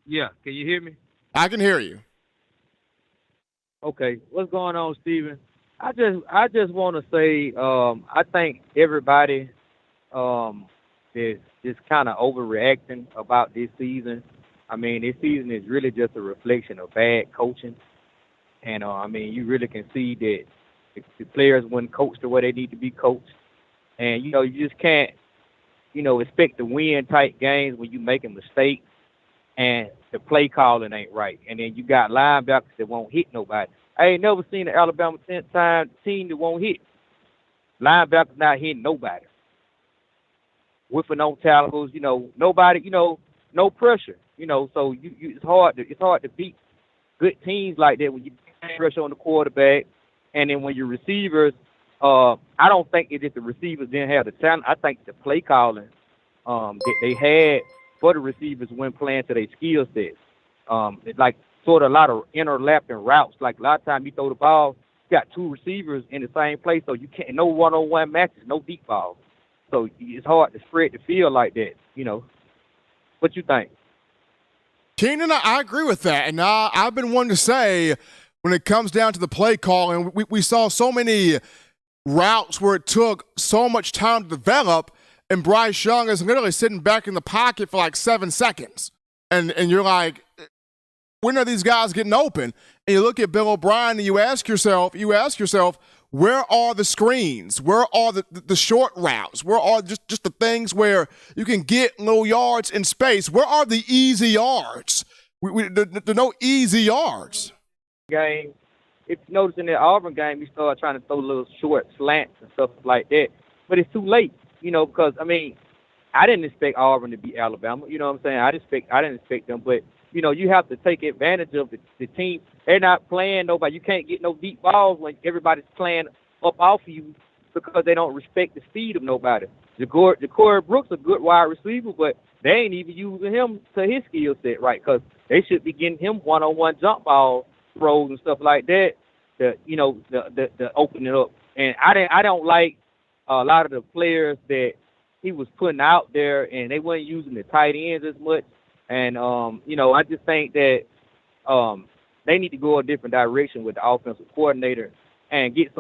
Yeah, can you hear me? I can hear you. Okay, what's going on, Steven? I just want to say, I think everybody is just kind of overreacting about this season. I mean, this season is really just a reflection of bad coaching, and I mean, you really can see that the players weren't coached the way they need to be coached, and you just can't, expect to win tight games when you making mistakes and the play calling ain't right, and then you got linebackers that won't hit nobody. I ain't never seen an Alabama team that won't hit. Linebackers not hitting nobody. Whiffing on tackles, nobody, no pressure, so it's hard to beat good teams like that when you get pressure on the quarterback, and then when your receivers, I don't think it's just the receivers didn't have the talent. I think the play calling that they had for the receivers when playing to their skill sets. It's like sort of a lot of interlapping routes. Like a lot of times you throw the ball, you got two receivers in the same place, so you can't, no one-on-one matches, no deep ball. So it's hard to spread the field like that, What you think? Keenan, I agree with that. And I've been one to say when it comes down to the play call, and we saw so many routes where it took so much time to develop, and Bryce Young is literally sitting back in the pocket for like 7 seconds. And you're like, when are these guys getting open? And you look at Bill O'Brien and you ask yourself, where are the screens? Where are the short routes? Where are just the things where you can get little yards in space? Where are the easy yards? There are no easy yards. Game. If you notice in the Auburn game, we started trying to throw little short slants and stuff like that. But it's too late, because, I mean, I didn't expect Auburn to beat Alabama. You know what I'm saying? I didn't expect them. But, you have to take advantage of the team. They're not playing nobody. You can't get no deep balls when everybody's playing up off of you because they don't respect the speed of nobody. Ja'Cory Brooks a good wide receiver, but they ain't even using him to his skill set right, because they should be getting him one-on-one jump ball throws and stuff like that to open it up. And I don't like a lot of the players that he was putting out there, and they weren't using the tight ends as much. And I just think that they need to go a different direction with the offensive coordinator and get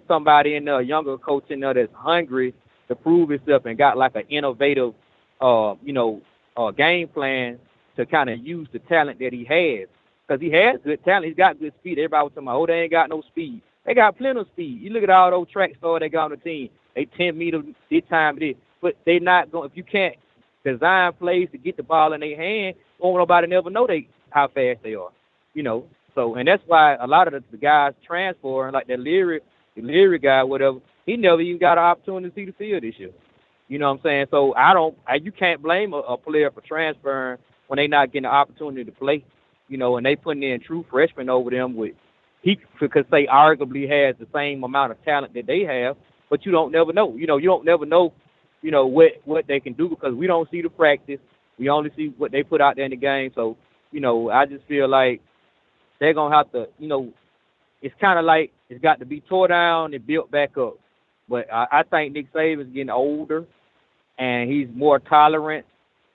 somebody in there, a younger coach in there that's hungry to prove himself and got like an innovative game plan to kind of use the talent that he has. Because he has good talent. He's got good speed. Everybody was talking about, they ain't got no speed. They got plenty of speed. You look at all those track stars they got on the team. They 10 meters this time, this. But they not going, if you can't design plays to get the ball in their hand, won't nobody never know how fast they are. So, and that's why a lot of the guys transferring, like that Leary guy, whatever, he never even got an opportunity to see the field this year. You know what I'm saying? So you can't blame a player for transferring when they not getting an opportunity to play. And they putting in true freshmen over them he could say arguably has the same amount of talent that they have, but you don't never know. You don't never know, what they can do because we don't see the practice. We only see what they put out there in the game. So, I just feel like they're going to have to, it's kind of like it's got to be tore down and built back up. But I think Nick Saban's getting older, and he's more tolerant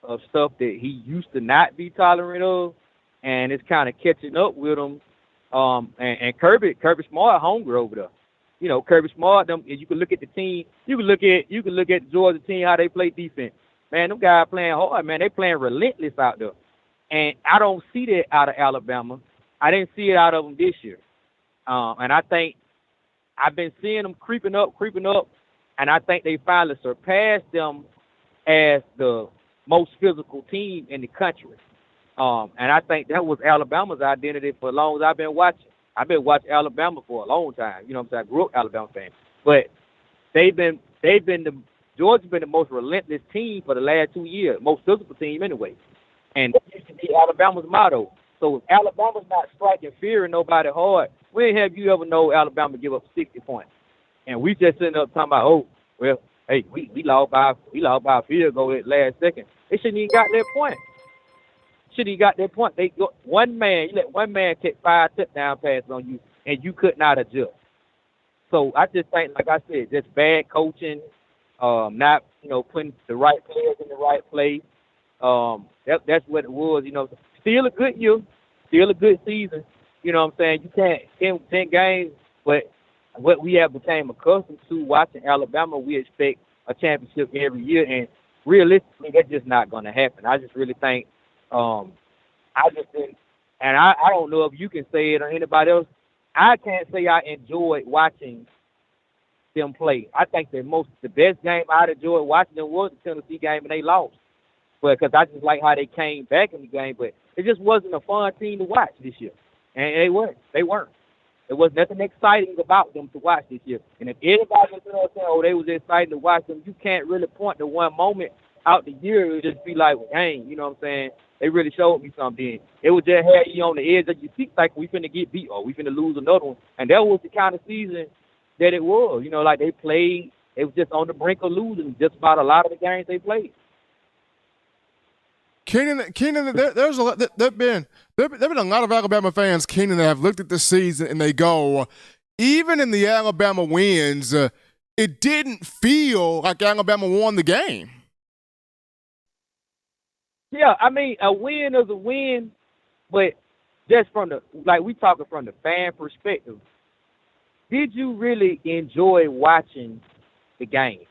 of stuff that he used to not be tolerant of, and it's kind of catching up with him. And Kirby Smart hungry over there. Kirby Smart, them. You can look at the team. You can look at the Georgia team, how they play defense. Man, them guys playing hard. Man, they playing relentless out there, and I don't see that out of Alabama. I didn't see it out of them this year, and I think I've been seeing them creeping up, and I think they finally surpassed them as the most physical team in the country. And I think that was Alabama's identity for as long as I've been watching. I've been watching Alabama for a long time. You know what I'm saying? I grew up Alabama fan. But Georgia's been the most relentless team for the last 2 years, most physical team anyway. And that used to be Alabama's motto. So if Alabama's not striking fear in nobody hard, when have you ever know Alabama give up 60 points? And we just sitting up talking about, hey, we lost by a field goal at last second. They shouldn't even got that point. They got one man. You let one man take 5 touchdown passes on you, and you could not adjust. So I just think, like I said, just bad coaching. not putting the right players in the right place. That's what it was. Still a good year, still a good season. You know what I'm saying? You can't 10 games, but what we have become accustomed to watching Alabama, we expect a championship every year, and realistically, that's just not going to happen. I just really think, I just think, and I don't know if you can say it or anybody else. I can't say I enjoyed watching them play. I think the best game I enjoyed watching them was the Tennessee game, and they lost. But because I just like how they came back in the game, but it just wasn't a fun team to watch this year, and they weren't. There was nothing exciting about them to watch this year. And if anybody was saying, "Oh, they was exciting to watch them," you can't really point to one moment out the year. It would just be like, well, dang, you know what I'm saying? They really showed me something. It would just have you on the edge of your seat, like we finna get beat or we finna lose another one. And that was the kind of season that it was. Like they played, it was just on the brink of losing just about a lot of the games they played. Keenan, there've been a lot of Alabama fans, Keenan, that have looked at this season and they go, even in the Alabama wins, it didn't feel like Alabama won the game. Yeah, I mean, a win is a win, but just from we talking from the fan perspective, did you really enjoy watching the game?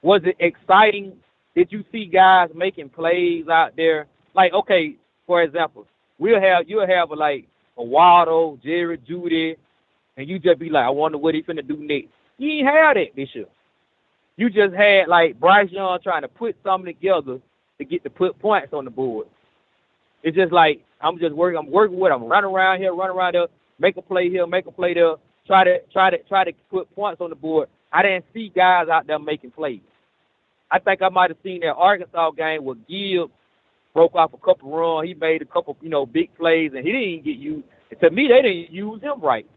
Was it exciting? Did you see guys making plays out there? Like, okay, for example, you'll have a Waddle, Jerry Jeudy, and you just be like, I wonder what he finna do next. You ain't had that this year. You just had Bryce Young trying to put something together to put points on the board. It's just like I'm working with him, run around there, make a play here, make a play there, try to put points on the board. I didn't see guys out there making plays. I think I might have seen that Arkansas game where Gibbs broke off a couple runs. He made a couple, big plays, and he didn't get used. To me, they didn't use him right.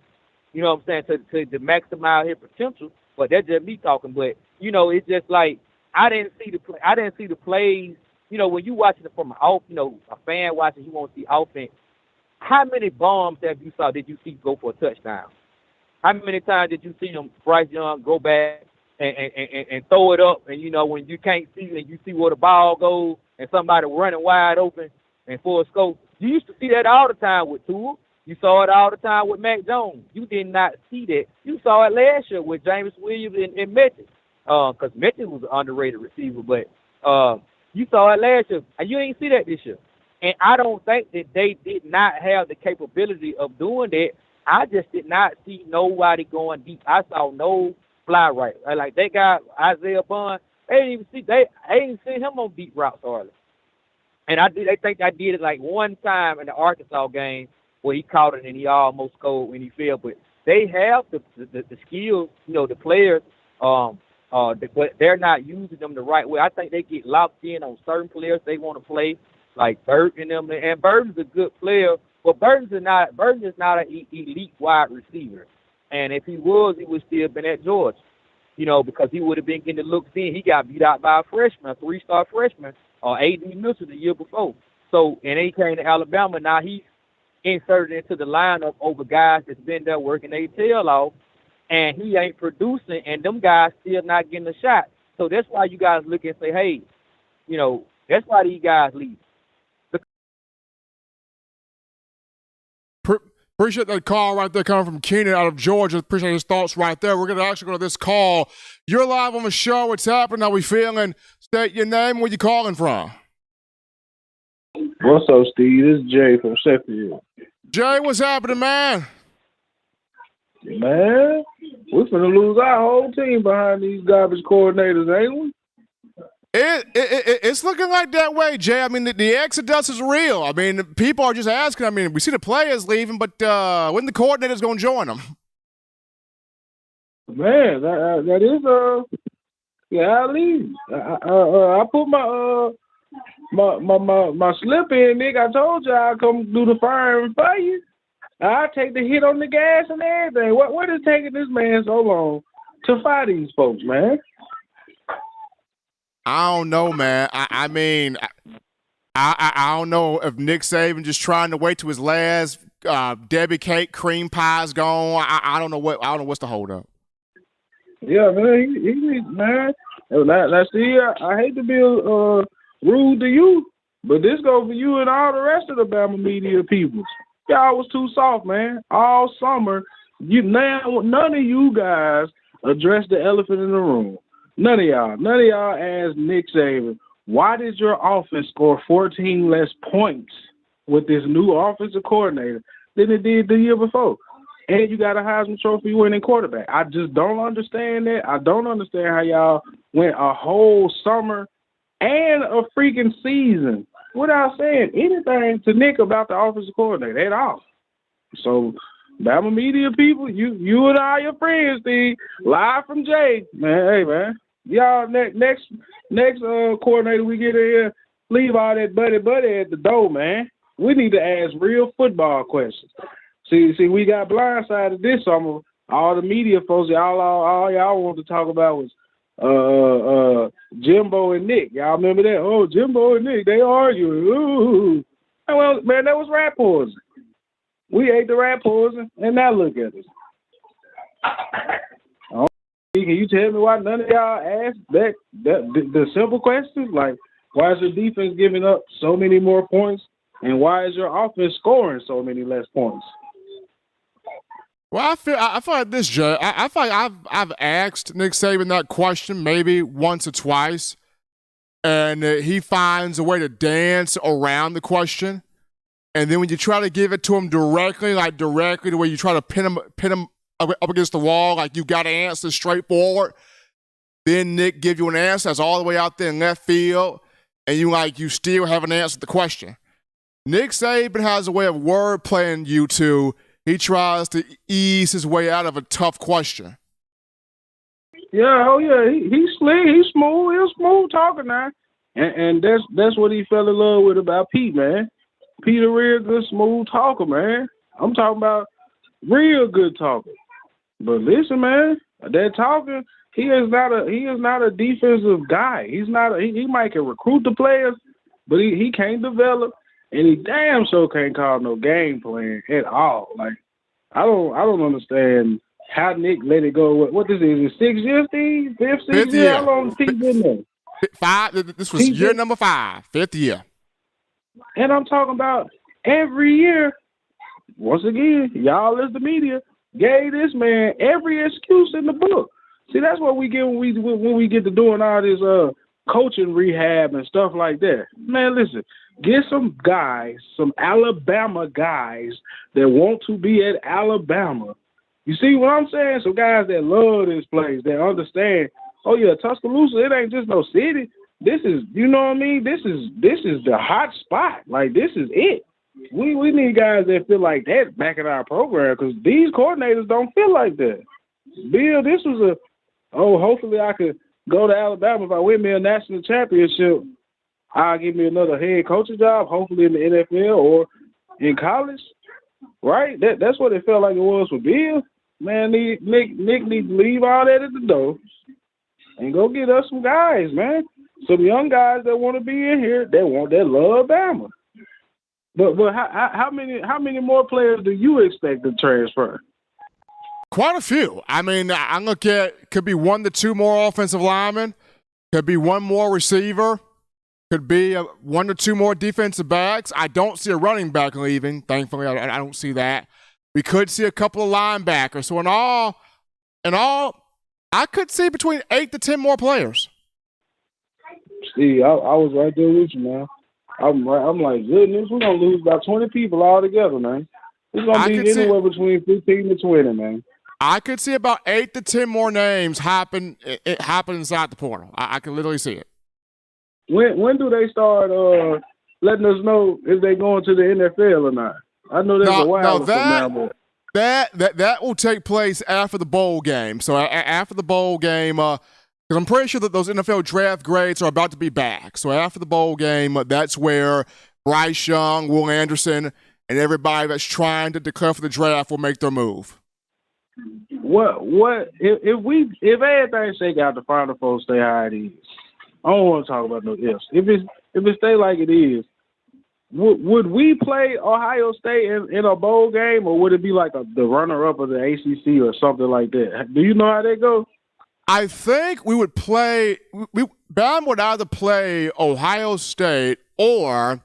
You know what I'm saying, to maximize his potential. But that's just me talking. But it's just like I didn't see the plays. When you watching it from a fan watching, you want to see offense. How many bombs did you see go for a touchdown? How many times did you see Bryce Young go back and throw it up, and when you can't see it and you see where the ball goes and somebody running wide open and for a scope? You used to see that all the time with Tua. You saw it all the time with Mac Jones. You did not see that. You saw it last year with James Williams and Metcalf, because Metcalf was an underrated receiver, but you saw it last year, and you didn't see that this year. And I don't think that they did not have the capability of doing that. I just did not see nobody going deep. I saw no fly right. Like that guy Isaiah Bond, they didn't even see him on deep routes hardly. And I think I did it one time in the Arkansas game where he caught it and he almost scored when he fell. But they have the skills, the players, but they're not using them the right way. I think they get locked in on certain players they want to play, like Burton and them. And Burton's a good player, but Burton is not an elite wide receiver. And if he was, he would still have been at Georgia, because he would have been getting the looks in. He got beat out by a freshman, a 3-star freshman, A.D. Mitchell the year before. So, and then he came to Alabama. Now he's inserted into the lineup over guys that's been there working their tail off, and he ain't producing, and them guys still not getting a shot. So that's why you guys look and say, hey, that's why these guys leave. Appreciate that call right there coming from Keenan out of Georgia. Appreciate his thoughts right there. We're going to actually go to this call. You're live on the show. What's happening? How we feeling? State your name. Where you calling from? What's up, Steve? This is Jay from Sheffield. Jay, what's happening, man? Man, we're finna lose our whole team behind these garbage coordinators, ain't we? It's looking like that way, Jay. I mean, the exodus is real. I mean, people are just asking. I mean, we see the players leaving, but when the coordinator's going to join them? Man, that is yeah, I leave. I put my slip in, nigga. I told you I'd come do the firing for you. I take the hit on the gas and everything. What is taking this man so long to fire these folks, man? I don't know, man. I mean, I don't know if Nick Saban just trying to wait till his last Debbie cake cream pie's gone. I don't know what's the hold up. Yeah, man, he needs, man. Now, see, I hate to be rude to you, but this goes for you and all the rest of the Bama media people. Y'all was too soft, man. All summer, none of you guys addressed the elephant in the room. None of y'all asked Nick Saban, why did your offense score 14 less points with this new offensive coordinator than it did the year before? And you got a Heisman Trophy winning quarterback. I just don't understand that. I don't understand how y'all went a whole summer and a freaking season without saying anything to Nick about the offensive coordinator at all. So, Bama media people, you and all your friends, Steve, live from Jay, man. Hey, man, y'all next coordinator we get in here, leave all that buddy at the door, man. We need to ask real football questions. See, we got blindsided this summer. All the media folks, all y'all want to talk about was Jimbo and Nick. Y'all remember that? Oh, Jimbo and Nick, they arguing. Ooh. Well, man, that was rat poison. We ate the rat poison, and now look at us. Oh, can you tell me why none of y'all asked the simple questions? Like, why is your defense giving up so many more points, and why is your offense scoring so many less points? Well, I feel like this, Jay. I feel like I've asked Nick Saban that question maybe once or twice, and he finds a way to dance around the question. And then when you try to give it to him directly the way you try to pin him up against the wall, like you got to answer straightforward, then Nick give you an answer that's all the way out there in left field, and you still haven't answered the question. Nick Saban has a way of word playing you two. He tries to ease his way out of a tough question. Yeah, oh yeah, he's slick, he's smooth talker now, and that's what he fell in love with about Pete, man. Pete a real good smooth talker, man. I'm talking about real good talker. But listen, man, that talking, he is not a defensive guy. He might can recruit the players, but he can't develop. And he damn sure can't call no game plan at all. Like, I don't understand how Nick let it go. What this is? 6 years, Steve? Fifth year? How long has Pete been there? 5. This was year number 5, 5th year. And I'm talking about every year. Once again, y'all as the media gave this man every excuse in the book. See, that's what we get when we get to doing all this coaching rehab and stuff like that. Man, listen. Get some guys, some Alabama guys that want to be at Alabama. You see what I'm saying? Some guys that love this place, that understand, oh yeah, Tuscaloosa, it ain't just no city. This is, you know what I mean? This is the hot spot. Like, this is it. We need guys that feel like that back in our program, because these coordinators don't feel like that. Bill, this was hopefully I could go to Alabama if I win me a national championship. I'll give me another head coaching job, hopefully in the NFL or in college, right? That's what it felt like it was for Bill. Man, Nick needs to leave all that at the door and go get us some guys, man. Some young guys that want to be in here, that love Bama. But how many more players do you expect to transfer? Quite a few. I mean, I look at could be 1 to 2 more offensive linemen, could be 1 more receiver. Could be 1 or 2 more defensive backs. I don't see a running back leaving. Thankfully, I don't see that. We could see a couple of linebackers. So in all, I could see between 8 to 10 more players. See, I was right there with you, man. I'm like, goodness, we're gonna lose about 20 people altogether, man. It's gonna be anywhere between 15 to 20, man. I could see about 8 to 10 more names happen inside the portal. I can literally see it. When do they start letting us know if they're going to the NFL or not? I know there's a while from now, but that will take place after the bowl game. So after the bowl game, because I'm pretty sure that those NFL draft grades are about to be back. So after the bowl game, that's where Bryce Young, Will Anderson, and everybody that's trying to declare for the draft will make their move. What if everything shake out, the Final Four stay how it is? I don't want to talk about no ifs. If it stay like it is, would we play Ohio State in a bowl game, or would it be like the runner-up of the ACC or something like that? Do you know how that goes? I think we would play. Bama would either play Ohio State or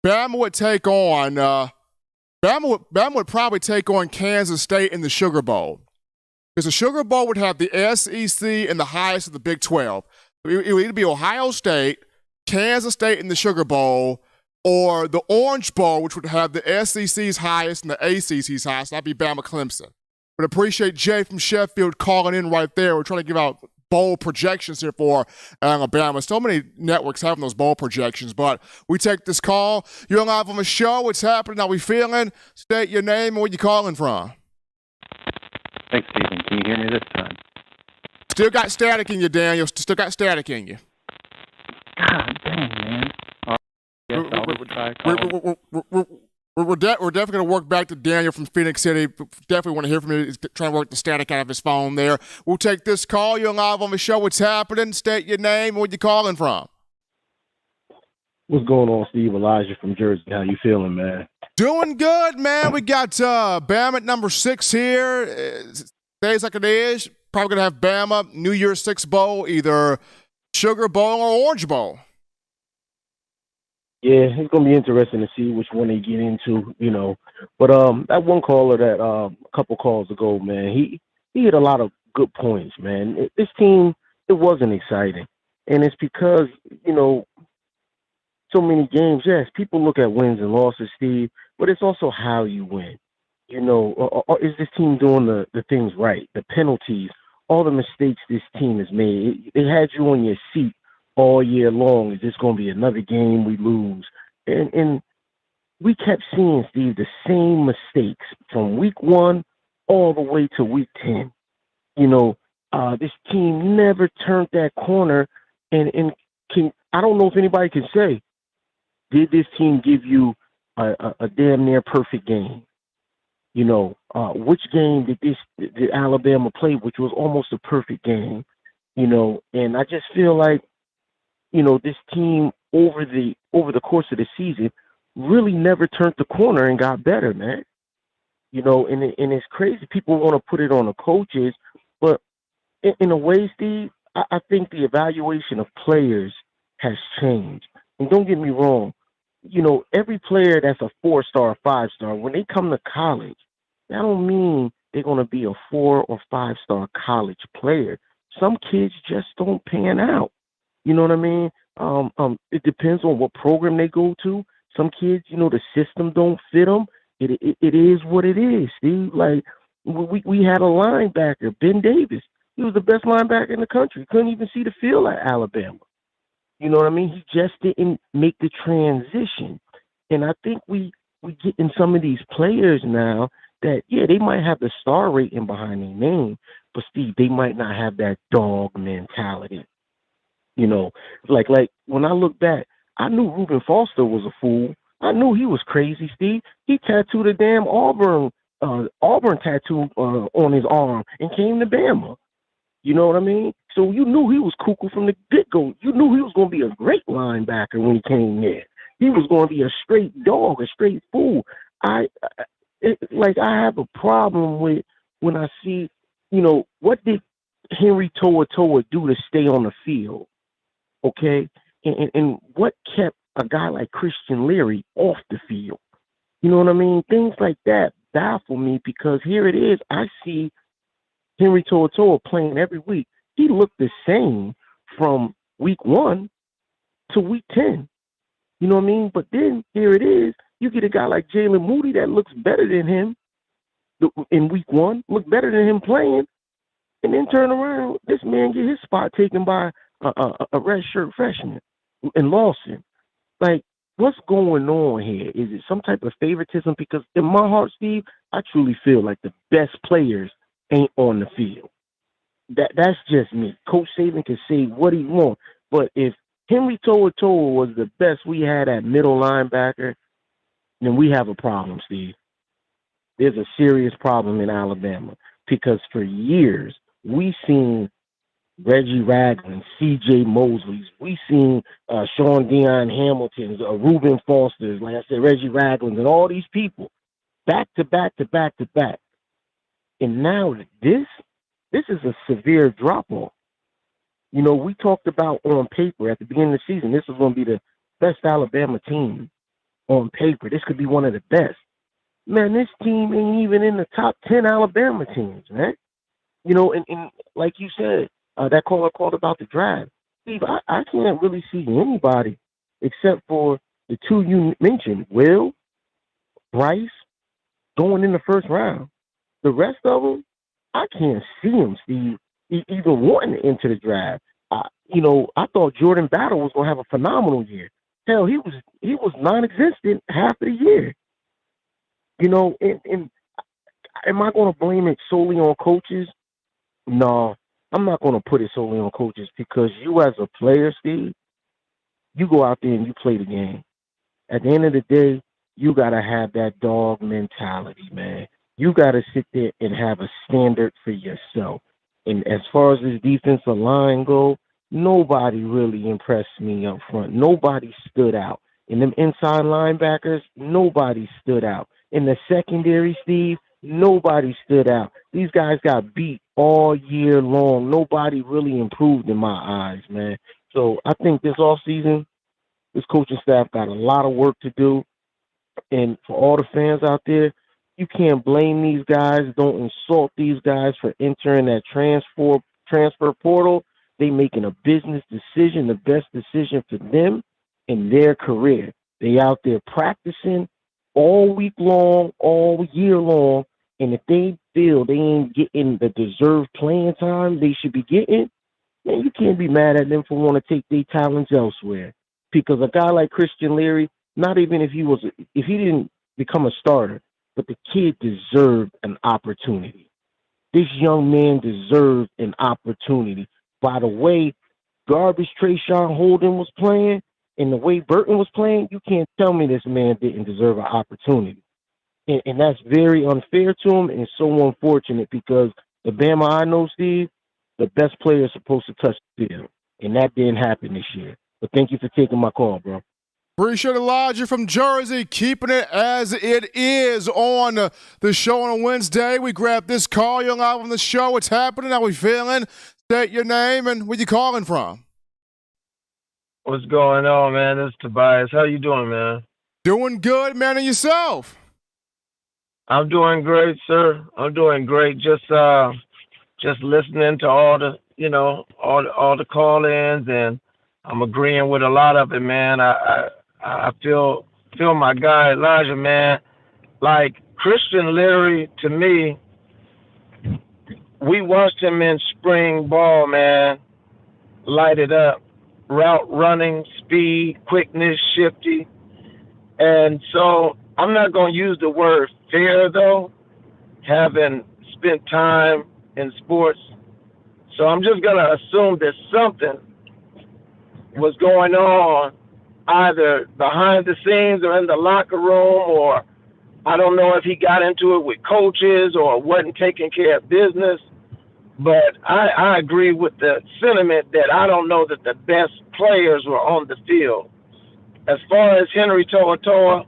Bama would take on. Bama would probably take on Kansas State in the Sugar Bowl, because the Sugar Bowl would have the SEC and the highest of the Big 12. It would either be Ohio State, Kansas State in the Sugar Bowl, or the Orange Bowl, which would have the SEC's highest and the ACC's highest. That'd be Bama Clemson. But appreciate Jay from Sheffield calling in right there. We're trying to give out bowl projections here for Alabama. So many networks having those bowl projections, but we take this call. You're live on the show. What's happening? How we feeling? State your name and where you calling from. Thanks, Stephen. Can you hear me this time? Still got static in you, Daniel. Still got static in you. God dang, man. Yes, We're definitely going to work back to Daniel from Phoenix City. Definitely want to hear from you. He's trying to work the static out of his phone there. We'll take this call. You're live on the show. What's happening? State your name and where you calling from. What's going on, Steve? Elijah from Jersey. How you feeling, man? Doing good, man. We got Bama at number 6 here. Stays like it is. Probably going to have Bama New Year's 6 Bowl, either Sugar Bowl or Orange Bowl. Yeah, it's gonna be interesting to see which one they get into, you know. But that one caller that a couple calls ago, man, he hit a lot of good points, man. This team, it wasn't exciting, and it's because, you know, so many games. Yes, people look at wins and losses, Steve, but it's also how you win. You know, or is this team doing the things right? The penalties, all the mistakes this team has made. They had you on your seat all year long. Is this going to be another game we lose? And we kept seeing, Steve, the same mistakes from week 1 all the way to week 10. You know, this team never turned that corner. And I don't know if anybody can say, did this team give you a damn near perfect game? You know, which game did Alabama play, which was almost a perfect game? You know, and I just feel like, you know, this team over the course of the season really never turned the corner and got better, man. You know, and it's crazy. People want to put it on the coaches, but in a way, Steve, I think the evaluation of players has changed. And don't get me wrong, you know, every player that's a 4-star, 5-star, when they come to college, that don't mean they're going to be a 4 or 5-star college player. Some kids just don't pan out. You know what I mean? It depends on what program they go to. Some kids, you know, the system don't fit them. It is what it is, Steve. Like, we had a linebacker, Ben Davis. He was the best linebacker in the country. Couldn't even see the field at Alabama. You know what I mean? He just didn't make the transition. And I think we get in some of these players now that, yeah, they might have the star rating behind their name, but, Steve, they might not have that dog mentality. You know, like when I look back, I knew Reuben Foster was a fool. I knew he was crazy, Steve. He tattooed a damn Auburn tattoo on his arm and came to Bama. You know what I mean? So you knew he was cuckoo from the get-go. You knew he was going to be a great linebacker when he came there. He was going to be a straight dog, a straight fool. I have a problem with when I see, you know, what did Henry To'oTo'o do to stay on the field? Okay, and what kept a guy like Christian Leary off the field? You know what I mean? Things like that baffle me, because here it is. I see Henry To'oTo'o playing every week. He looked the same from week 1 to week 10. You know what I mean? But then here it is. You get a guy like Jalen Moody that looks better than him in week 1, look better than him playing, and then turn around, this man get his spot taken by a redshirt freshman in Lawson. Like, what's going on here? Is it some type of favoritism? Because in my heart, Steve, I truly feel like the best players ain't on the field. That's just me. Coach Saban can say what he wants, but if Henry To'oTo'o was the best we had at middle linebacker, then we have a problem, Steve. There's a serious problem in Alabama, because for years we seen Reggie Ragland, C.J. Mosley's. We seen Sean Deion Hamilton's, Reuben Foster's, like I said, Reggie Ragland's, and all these people back to back to back to back. And now this, this is a severe drop-off. You know, we talked about on paper at the beginning of the season, this is going to be the best Alabama team on paper. This could be one of the best. Man, this team ain't even in the top 10 Alabama teams, man. You know, and like you said, that caller called about the draft. Steve, I can't really see anybody except for the two you mentioned, Will, Bryce, going in the first round. The rest of them, I can't see them, Steve, even wanting to enter the draft. You know, I thought Jordan Battle was going to have a phenomenal year. Hell, he was non-existent half of the year. You know, and am I going to blame it solely on coaches? No, I'm not going to put it solely on coaches because you as a player, Steve, you go out there and you play the game. At the end of the day, you got to have that dog mentality, man. You got to sit there and have a standard for yourself. And as far as this defensive line go, nobody really impressed me up front. Nobody stood out. In them inside linebackers, nobody stood out. In the secondary, Steve, nobody stood out. These guys got beat all year long. Nobody really improved in my eyes, man. So I think this offseason, this coaching staff got a lot of work to do. And for all the fans out there, you can't blame these guys. Don't insult these guys for entering that transfer portal. They making a business decision, the best decision for them in their career. They out there practicing all week long, all year long, and if they feel they ain't getting the deserved playing time they should be getting, man, you can't be mad at them for wanting to take their talents elsewhere. Because a guy like Christian Leary, not even if he didn't become a starter, but the kid deserved an opportunity. This young man deserved an opportunity. By the way, garbage Trayshawn Holden was playing and the way Burton was playing, you can't tell me this man didn't deserve an opportunity. And that's very unfair to him and so unfortunate because the Bama I know, Steve, the best player is supposed to touch the field. And that didn't happen this year. But thank you for taking my call, bro. Appreciate Elijah from Jersey, keeping it as it is on the show on a Wednesday. We grab this call. You're live on the show. What's happening? How we feeling? State your name and where you calling from. What's going on, man? This is Tobias. How you doing, man? Doing good, man, and yourself? I'm doing great, sir. I'm doing great. Just listening to all the, all the call-ins, and I'm agreeing with a lot of it, man. I feel my guy Elijah, man. Like Christian Leary, to me, we watched him in spring ball, man, light it up. Route running, speed, quickness, shifty. And so I'm not going to use the word fair, though, having spent time in sports. So I'm just going to assume that something was going on either behind the scenes or in the locker room, or I don't know if he got into it with coaches or wasn't taking care of business. But I agree with the sentiment that I don't know that the best players were on the field. As far as Henry To'oTo'o,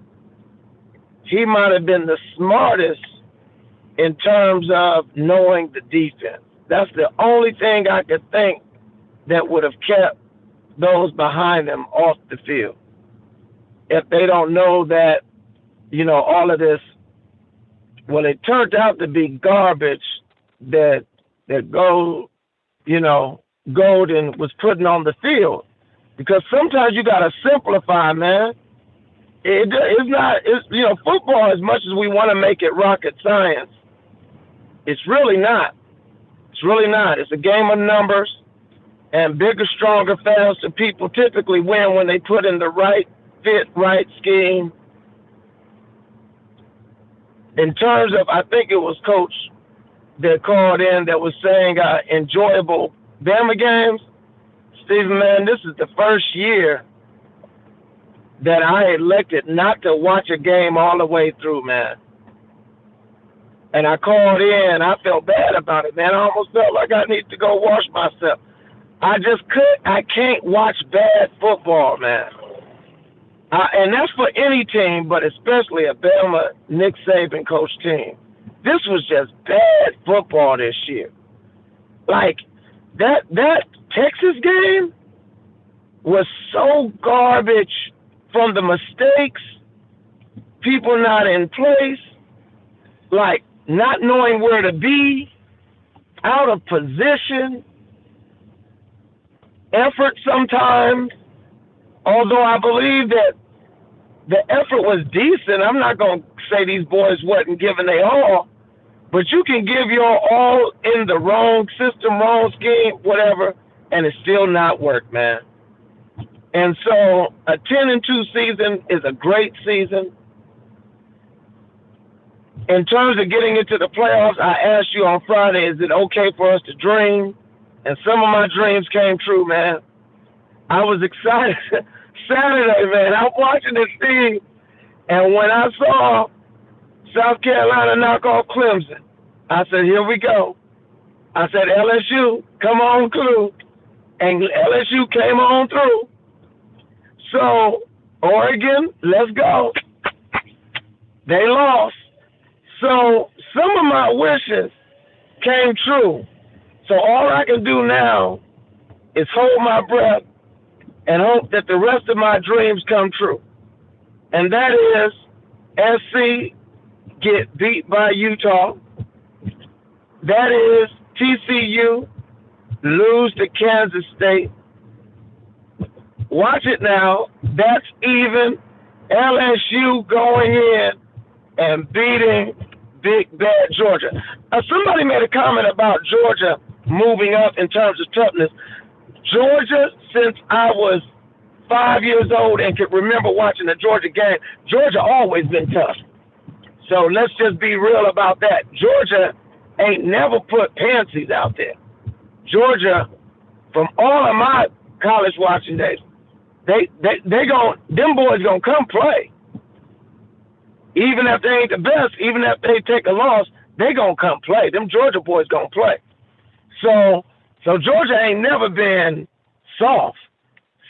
he might have been the smartest in terms of knowing the defense. That's the only thing I could think that would have kept those behind him off the field. If they don't know that, all of this, well, it turned out to be garbage that Golden was putting on the field. Because sometimes you got to simplify, man. Football, as much as we want to make it rocket science, it's really not. It's really not. It's a game of numbers, and bigger, stronger, faster people typically win when they put in the right fit, right scheme. In terms of, I think it was Coach that called in that was saying enjoyable Bama games. Stephen, man, this is the first year that I elected not to watch a game all the way through, man. And I called in. I felt bad about it, man. I almost felt like I need to go wash myself. I can't watch bad football, man. And that's for any team, but especially a Bama Nick Saban coach team. This was just bad football this year. Like that Texas game was so garbage from the mistakes, people not in place, like not knowing where to be, out of position, effort sometimes. Although I believe that the effort was decent, I'm not going to say these boys wasn't giving their all, but you can give your all in the wrong system, wrong scheme, whatever, and it still not work, man. And so a 10-2 season is a great season. In terms of getting into the playoffs, I asked you on Friday, is it okay for us to dream? And some of my dreams came true, man. I was excited. Saturday, man, I'm watching this thing, and when I saw South Carolina knock off Clemson, I said, here we go. I said, LSU, come on through. And LSU came on through. So, Oregon, let's go. They lost. So, some of my wishes came true. So, all I can do now is hold my breath and hope that the rest of my dreams come true. And that is SC get beat by Utah. That is TCU lose to Kansas State. Watch it now. That's even LSU going in and beating Big Bad Georgia. Somebody made a comment about Georgia moving up in terms of toughness. Georgia, since I was 5 years old and could remember watching the Georgia game, Georgia always been tough. So let's just be real about that. Georgia ain't never put pansies out there. Georgia, from all of my college watching days, them boys gonna come play. Even if they ain't the best, even if they take a loss, they gonna come play. Them Georgia boys gonna play. So Georgia ain't never been soft.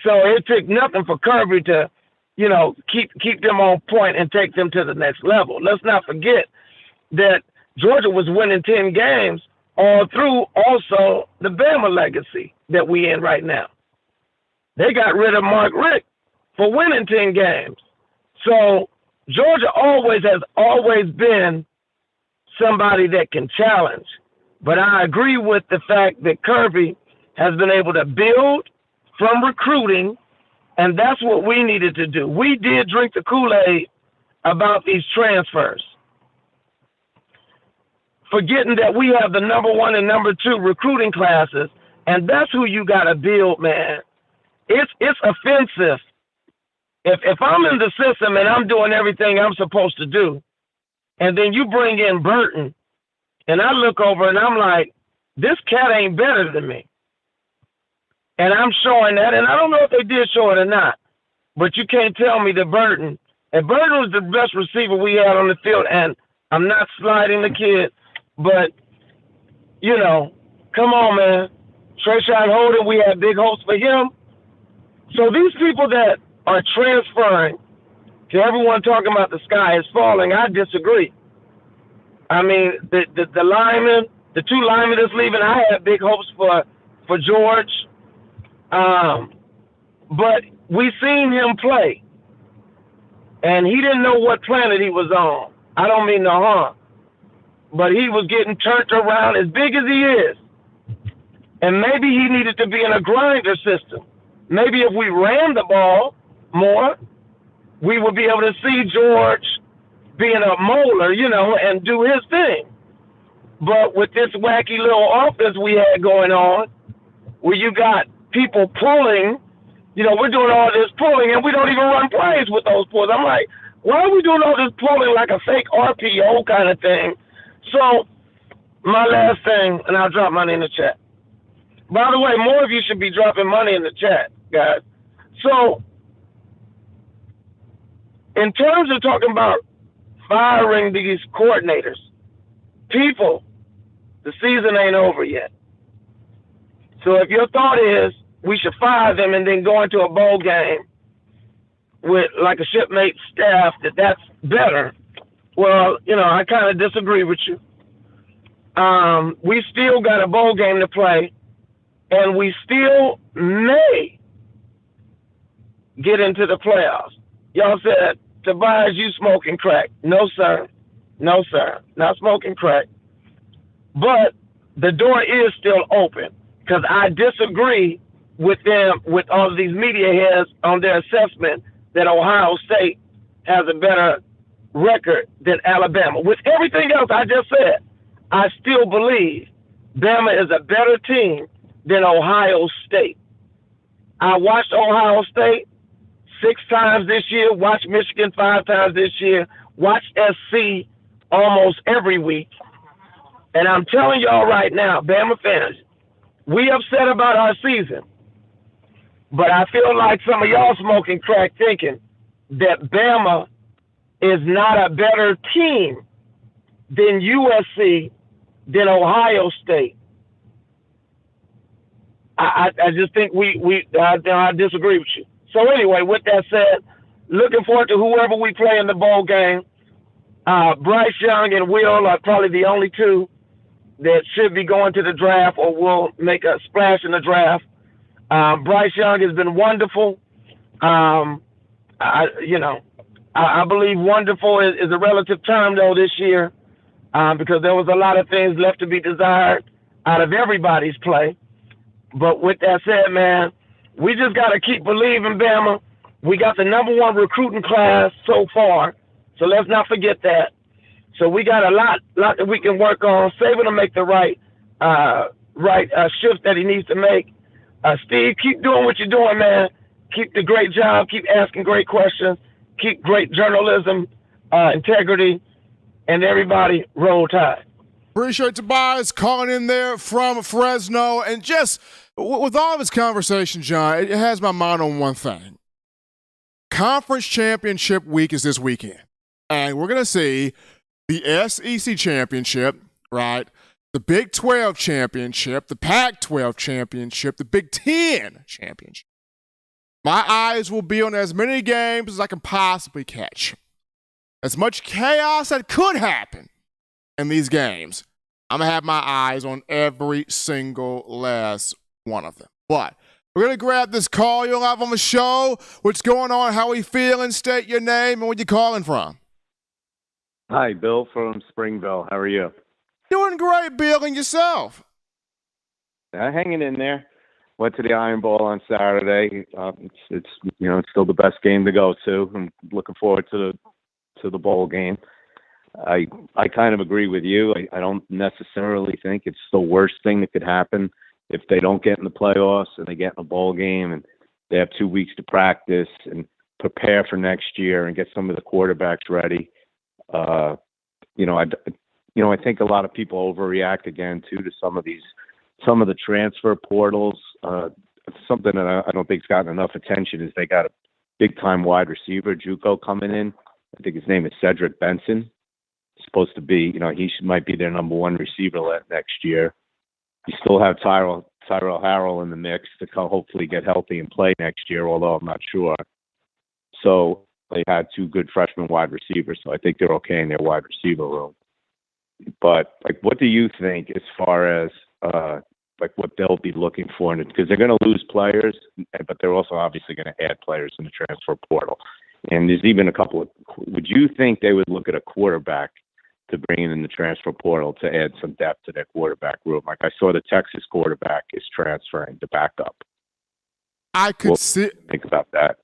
So it took nothing for Kirby to, keep them on point and take them to the next level. Let's not forget that Georgia was winning 10 games all through also the Bama legacy that we in right now. They got rid of Mark Richt for winning 10 games. So Georgia has always been somebody that can challenge. But I agree with the fact that Kirby has been able to build from recruiting, and that's what we needed to do. We did drink the Kool-Aid about these transfers, forgetting that we have the number 1 and number 2 recruiting classes, and that's who you got to build, man. It's offensive. If I'm in the system and I'm doing everything I'm supposed to do, and then you bring in Burton, and I look over and I'm like, this cat ain't better than me. And I'm showing that, and I don't know if they did show it or not, but you can't tell me that Burton was the best receiver we had on the field, and I'm not sliding the kid, but, come on, man. Trayshawn Holden, we had big hopes for him. So these people that are transferring, to everyone talking about the sky is falling, I disagree. I mean, the linemen, the 2 linemen that's leaving, I had big hopes for George. But we seen him play, and he didn't know what planet he was on. I don't mean no harm, but he was getting turned around as big as he is. And maybe he needed to be in a grinder system. Maybe if we ran the ball more, we would be able to see George being a molar, and do his thing. But with this wacky little offense we had going on, where you got people pulling, we're doing all this pulling, and we don't even run plays with those pulls. I'm like, why are we doing all this pulling like a fake RPO kind of thing? So, my last thing, and I'll drop money in the chat. By the way, more of you should be dropping money in the chat, guys. So, in terms of talking about firing these coordinators, people, the season ain't over yet. So if your thought is we should fire them and then go into a bowl game with like a shipmate staff that's better, well, I kind of disagree with you. We still got a bowl game to play, and we still may get into the playoffs. Y'all said, Tobias, you smoking crack. No, sir. No, sir. Not smoking crack. But the door is still open because I disagree with them, with all of these media heads on their assessment that Ohio State has a better record than Alabama. With everything else I just said, I still believe Bama is a better team than Ohio State. I watched Ohio State 6 times this year, watched Michigan 5 times this year, watched SC almost every week. And I'm telling y'all right now, Bama fans, we upset about our season. But I feel like some of y'all smoking crack thinking that Bama is not a better team than USC, than Ohio State. I just think I disagree with you. So anyway, with that said, looking forward to whoever we play in the bowl game. Bryce Young and Will are probably the only two that should be going to the draft or will make a splash in the draft. Bryce Young has been wonderful. I believe wonderful is a relative term, though, this year because there was a lot of things left to be desired out of everybody's play. But with that said, man, we just got to keep believing, Bama. We got the #1 recruiting class so far, so let's not forget that. So we got a lot that we can work on. Saban will make the right shift that he needs to make. Steve, keep doing what you're doing, man. Keep the great job. Keep asking great questions. Keep great journalism, integrity, and everybody roll tide. Appreciate Tobias calling in there from Fresno. And just with all of his conversation, John, it has my mind on one thing. Conference championship week is this weekend. And we're going to see the SEC championship, right? The Big 12 championship, the Pac-12 championship, the Big 10 championship. My eyes will be on as many games as I can possibly catch. As much chaos that could happen in these games, I'm going to have my eyes on every single last one of them. But we're going to grab this call you'll have on the show. What's going on? How are you feeling? State your name and where you calling from. Hi, Bill from Springville. How are you? Doing great, Bill, and yourself? Hanging in there. Went to the Iron Bowl on Saturday. It's still the best game to go to. I'm looking forward to the bowl game. I kind of agree with you. I don't necessarily think it's the worst thing that could happen if they don't get in the playoffs and they get in a bowl game and they have 2 weeks to practice and prepare for next year and get some of the quarterbacks ready. I think a lot of people overreact again too to some of the transfer portals. Something that I don't think's gotten enough attention is they got a big time wide receiver, JUCO, coming in. I think his name is Cedric Benson. Supposed to be, might be their #1 receiver next year. You still have Tyrell Harrell in the mix to hopefully get healthy and play next year, although I'm not sure. So they had 2 good freshman wide receivers, so I think they're okay in their wide receiver room. But what do you think as far as what they'll be looking for? Because they're going to lose players, but they're also obviously going to add players in the transfer portal. And there's even a couple of. Would you think they would look at a quarterback to bring in the transfer portal to add some depth to their quarterback room? Like I saw the Texas quarterback is transferring to backup. I could see. Think about that.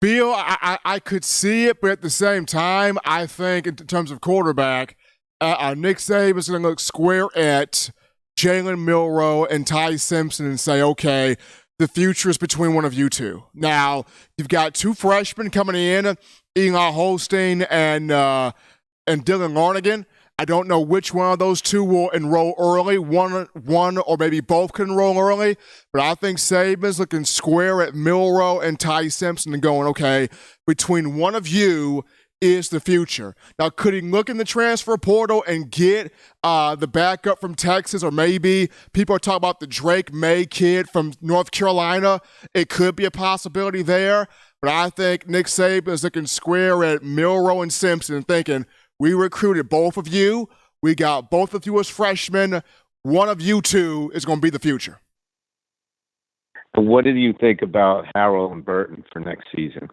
Bill, I could see it, but at the same time, I think in terms of quarterback, Nick Saban is going to look square at Jalen Milroe and Ty Simpson and say, okay, the future is between one of you two. Now, you've got 2 freshmen coming in, Eli Holstein and Dylan Larnigan. I don't know which one of those 2 will enroll early. One or maybe both can enroll early. But I think Saban's looking square at Milroe and Ty Simpson and going, okay, between one of you is the future. Now, could he look in the transfer portal and get the backup from Texas, or maybe people are talking about the Drake May kid from North Carolina? It could be a possibility there. But I think Nick Saban is looking square at Milroe and Simpson and thinking, we recruited both of you. We got both of you as freshmen. One of you two is going to be the future. What did you think about Harrell and Burton for next season?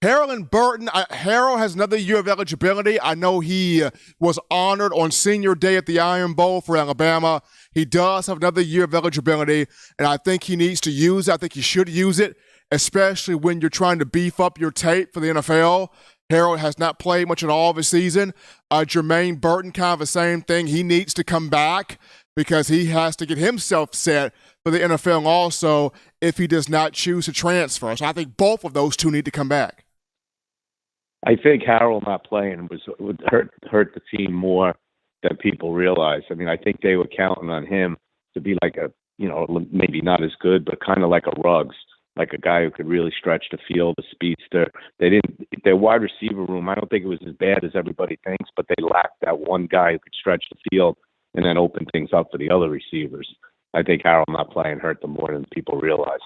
Harrell and Burton, Harrell has another year of eligibility. I know he was honored on senior day at the Iron Bowl for Alabama. He does have another year of eligibility, and I think he needs to use it. I think he should use it, especially when you're trying to beef up your tape for the NFL. Harrell has not played much at all this season. Jermaine Burton, kind of the same thing. He needs to come back because he has to get himself set for the NFL also if he does not choose to transfer. So I think both of those two need to come back. I think Harrell not playing would hurt the team more than people realize. I mean, I think they were counting on him to be like a, maybe not as good, but kind of like a Ruggs, like a guy who could really stretch the field, a speedster. Their wide receiver room, I don't think it was as bad as everybody thinks, but they lacked that one guy who could stretch the field and then open things up for the other receivers. I think Harrell not playing hurt them more than people realize.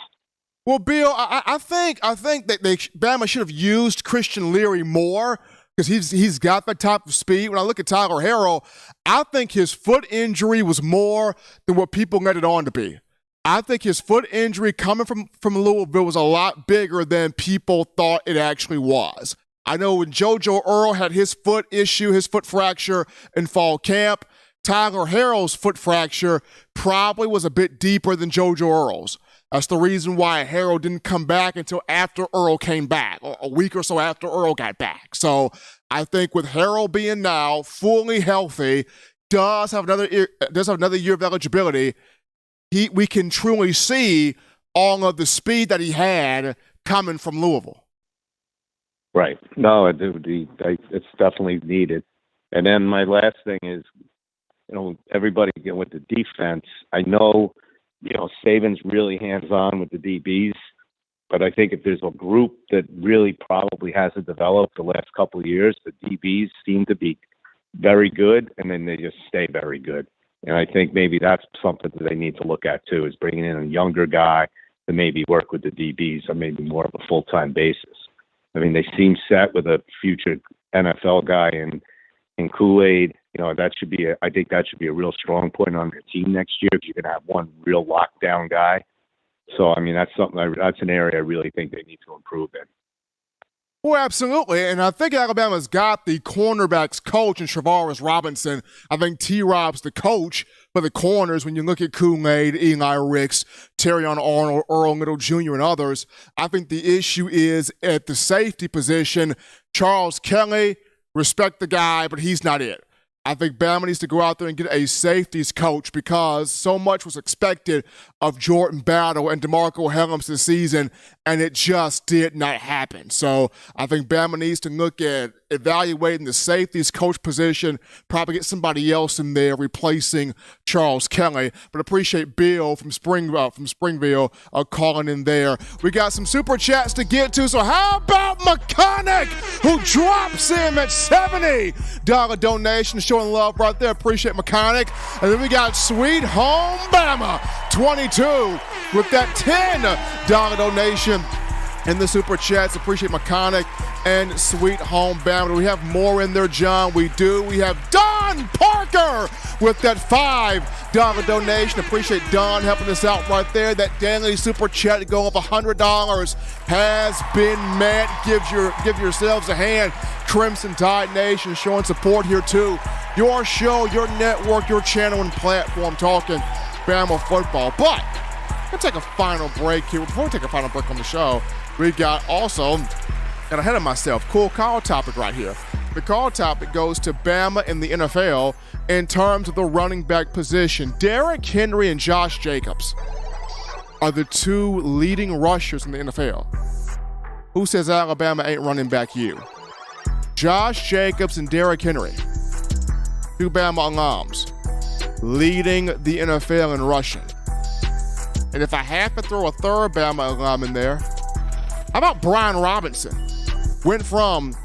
Well, Bill, I think that Bama should have used Christian Leary more because he's got that type of speed. When I look at Tyler Harrell, I think his foot injury was more than what people let it on to be. I think his foot injury coming from Louisville was a lot bigger than people thought it actually was. I know when JoJo Earl had his foot issue, his foot fracture in fall camp, Tyler Harrell's foot fracture probably was a bit deeper than JoJo Earl's. That's the reason why Harrell didn't come back until after Earl came back, or a week or so after Earl got back. So I think with Harrell being now fully healthy, does have another year of eligibility, we can truly see all of the speed that he had coming from Louisville. Right. No, it's definitely needed. And then my last thing is, everybody with the defense, I know, Saban's really hands-on with the DBs, but I think if there's a group that really probably hasn't developed the last couple of years, the DBs seem to be very good, and then they just stay very good. And I think maybe that's something that they need to look at, too, is bringing in a younger guy to maybe work with the DBs on maybe more of a full-time basis. I mean, they seem set with a future NFL guy in Kool-Aid. I think that should be a real strong point on your team next year if you can have one real lockdown guy. So, I mean, that's an area I really think they need to improve in. Well, absolutely. And I think Alabama's got the cornerbacks coach in Travaris Robinson. I think T-Rob's the coach for the corners when you look at Kool-Aid, Eli Ricks, Terrion Arnold, Earl Little Jr., and others. I think the issue is at the safety position, Charles Kelly, respect the guy, but he's not it. I think Bama needs to go out there and get a safeties coach because so much was expected of Jordan Battle and DeMarco Helms this season, and it just did not happen. So I think Bama needs to look at evaluating the safeties coach position, probably get somebody else in there replacing Charles Kelly. But appreciate Bill from Springville calling in there. We got some super chats to get to, so how about Mechanic, who drops him at $70 donation, showing love right there. Appreciate Mechanic. And then we got Sweet Home Bama 22 with that $10 donation in the super chats. Appreciate Mechanic and Sweet Home Bama. Do we have more in there, John? We do. We have Don Parker with that $5 donation. Appreciate Don helping us out right there. That daily super chat to go up $100 has been met. Give yourselves a hand. Crimson Tide Nation showing support here too. Your show, your network, your channel and platform talking Bama football. But we'll take a final break here. Before we take a final break on the show, we got also, got ahead of myself, cool call topic right here. The call topic goes to Bama in the NFL in terms of the running back position. Derrick Henry and Josh Jacobs are the two leading rushers in the NFL. Who says Alabama ain't running back you? Josh Jacobs and Derrick Henry, two Bama alums, leading the NFL in rushing. And if I have to throw a third Bama alum in there, how about Brian Robinson? Went from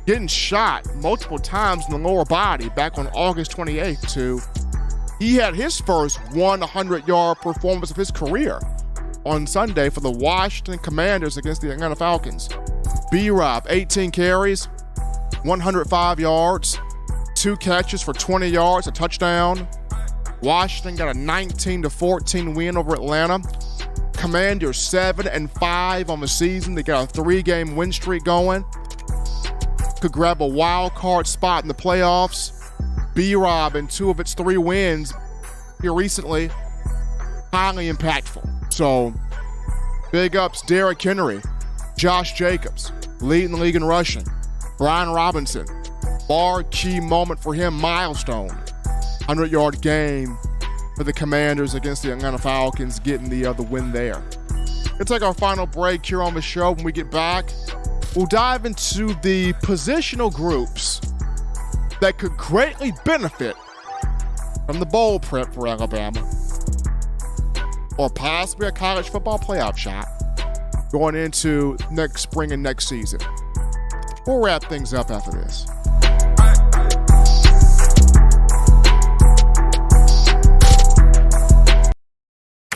getting shot multiple times in the lower body back on August 28th to he had his first 100-yard performance of his career on Sunday for the Washington Commanders against the Atlanta Falcons. B-Rob, 18 carries, 105 yards, 2 catches for 20 yards, a touchdown. Washington got a 19-14 win over Atlanta. Commanders 7-5 on the season. They got a 3-game win streak going. Could grab a wild card spot in the playoffs. B-Rob in 2 of its 3 wins here recently, highly impactful. So, big ups Derrick Henry, Josh Jacobs, leading the league in rushing. Brian Robinson, marquee moment for him, milestone. 100-yard game for the Commanders against the Atlanta Falcons, getting the win there. We'll take our final break here on the show. When we get back, we'll dive into the positional groups that could greatly benefit from the bowl prep for Alabama, or possibly a college football playoff shot going into next spring and next season. We'll wrap things up after this.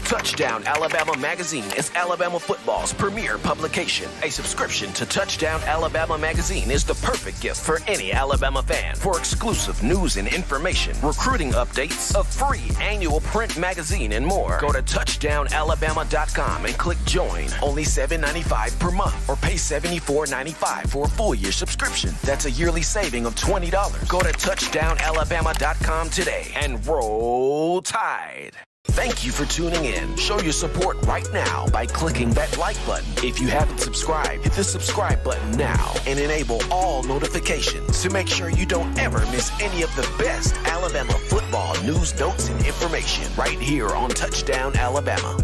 Touchdown Alabama Magazine is Alabama football's premier publication. A subscription to Touchdown Alabama Magazine is the perfect gift for any Alabama fan. For exclusive news and information, recruiting updates, a free annual print magazine, and more, go to touchdownalabama.com and click join. Only $7.95 per month, or pay $74.95 for a full year subscription. That's a yearly saving of $20. Go to touchdownalabama.com today and roll Tide. Thank you for tuning in. Show your support right now by clicking that like button. If you haven't subscribed, hit the subscribe button now and enable all notifications to make sure you don't ever miss any of the best Alabama football news, notes, and information right here on Touchdown Alabama.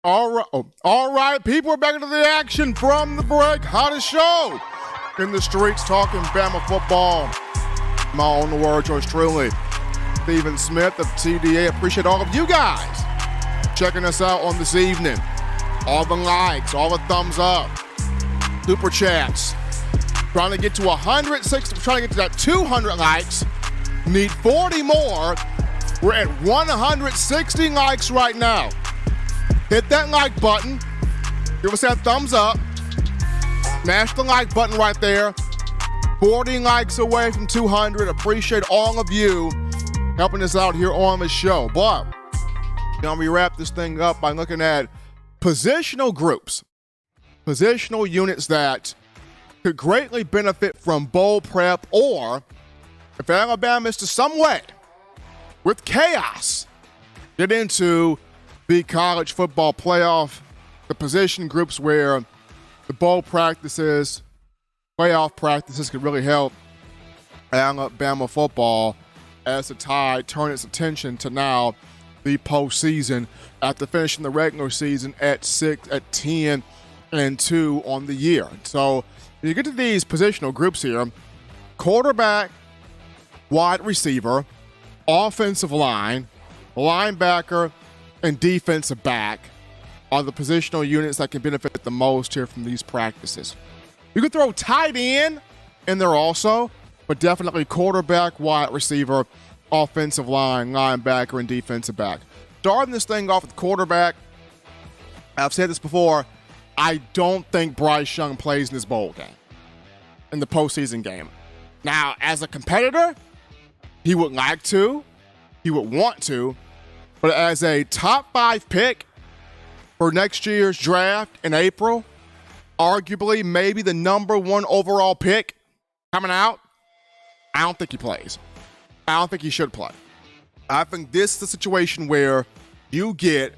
All right, people, we're back into the action from the break. Hottest show in the streets, talking Bama football. My own words, yours truly, Stephen Smith of TDA. Appreciate all of you guys checking us out on this evening. All the likes, all the thumbs up, super chats. Trying to get to 160, trying to get to that 200 likes. Need 40 more. We're at 160 likes right now. Hit that like button. Give us that thumbs up. Smash the like button right there. 40 likes away from 200. Appreciate all of you helping us out here on the show. But we wrap this thing up by looking at positional groups, positional units that could greatly benefit from bowl prep, or if Alabama is to some way, with chaos, get into the college football playoff, the position groups where the bowl practices, playoff practices could really help Alabama football as the Tide turn its attention to now the postseason after finishing the regular season at 10-2 on the year. So when you get to these positional groups here, quarterback, wide receiver, offensive line, linebacker, and defensive back are the positional units that can benefit the most here from these practices. You can throw tight end in there also, but definitely quarterback, wide receiver, offensive line, linebacker, and defensive back. Starting this thing off with quarterback, I've said this before, I don't think Bryce Young plays in this bowl game, in the postseason game. Now, as a competitor, he would like to, he would want to, but as a top 5 pick for next year's draft in April, arguably maybe the number 1 overall pick coming out, I don't think he plays. I don't think he should play. I think this is the situation where you get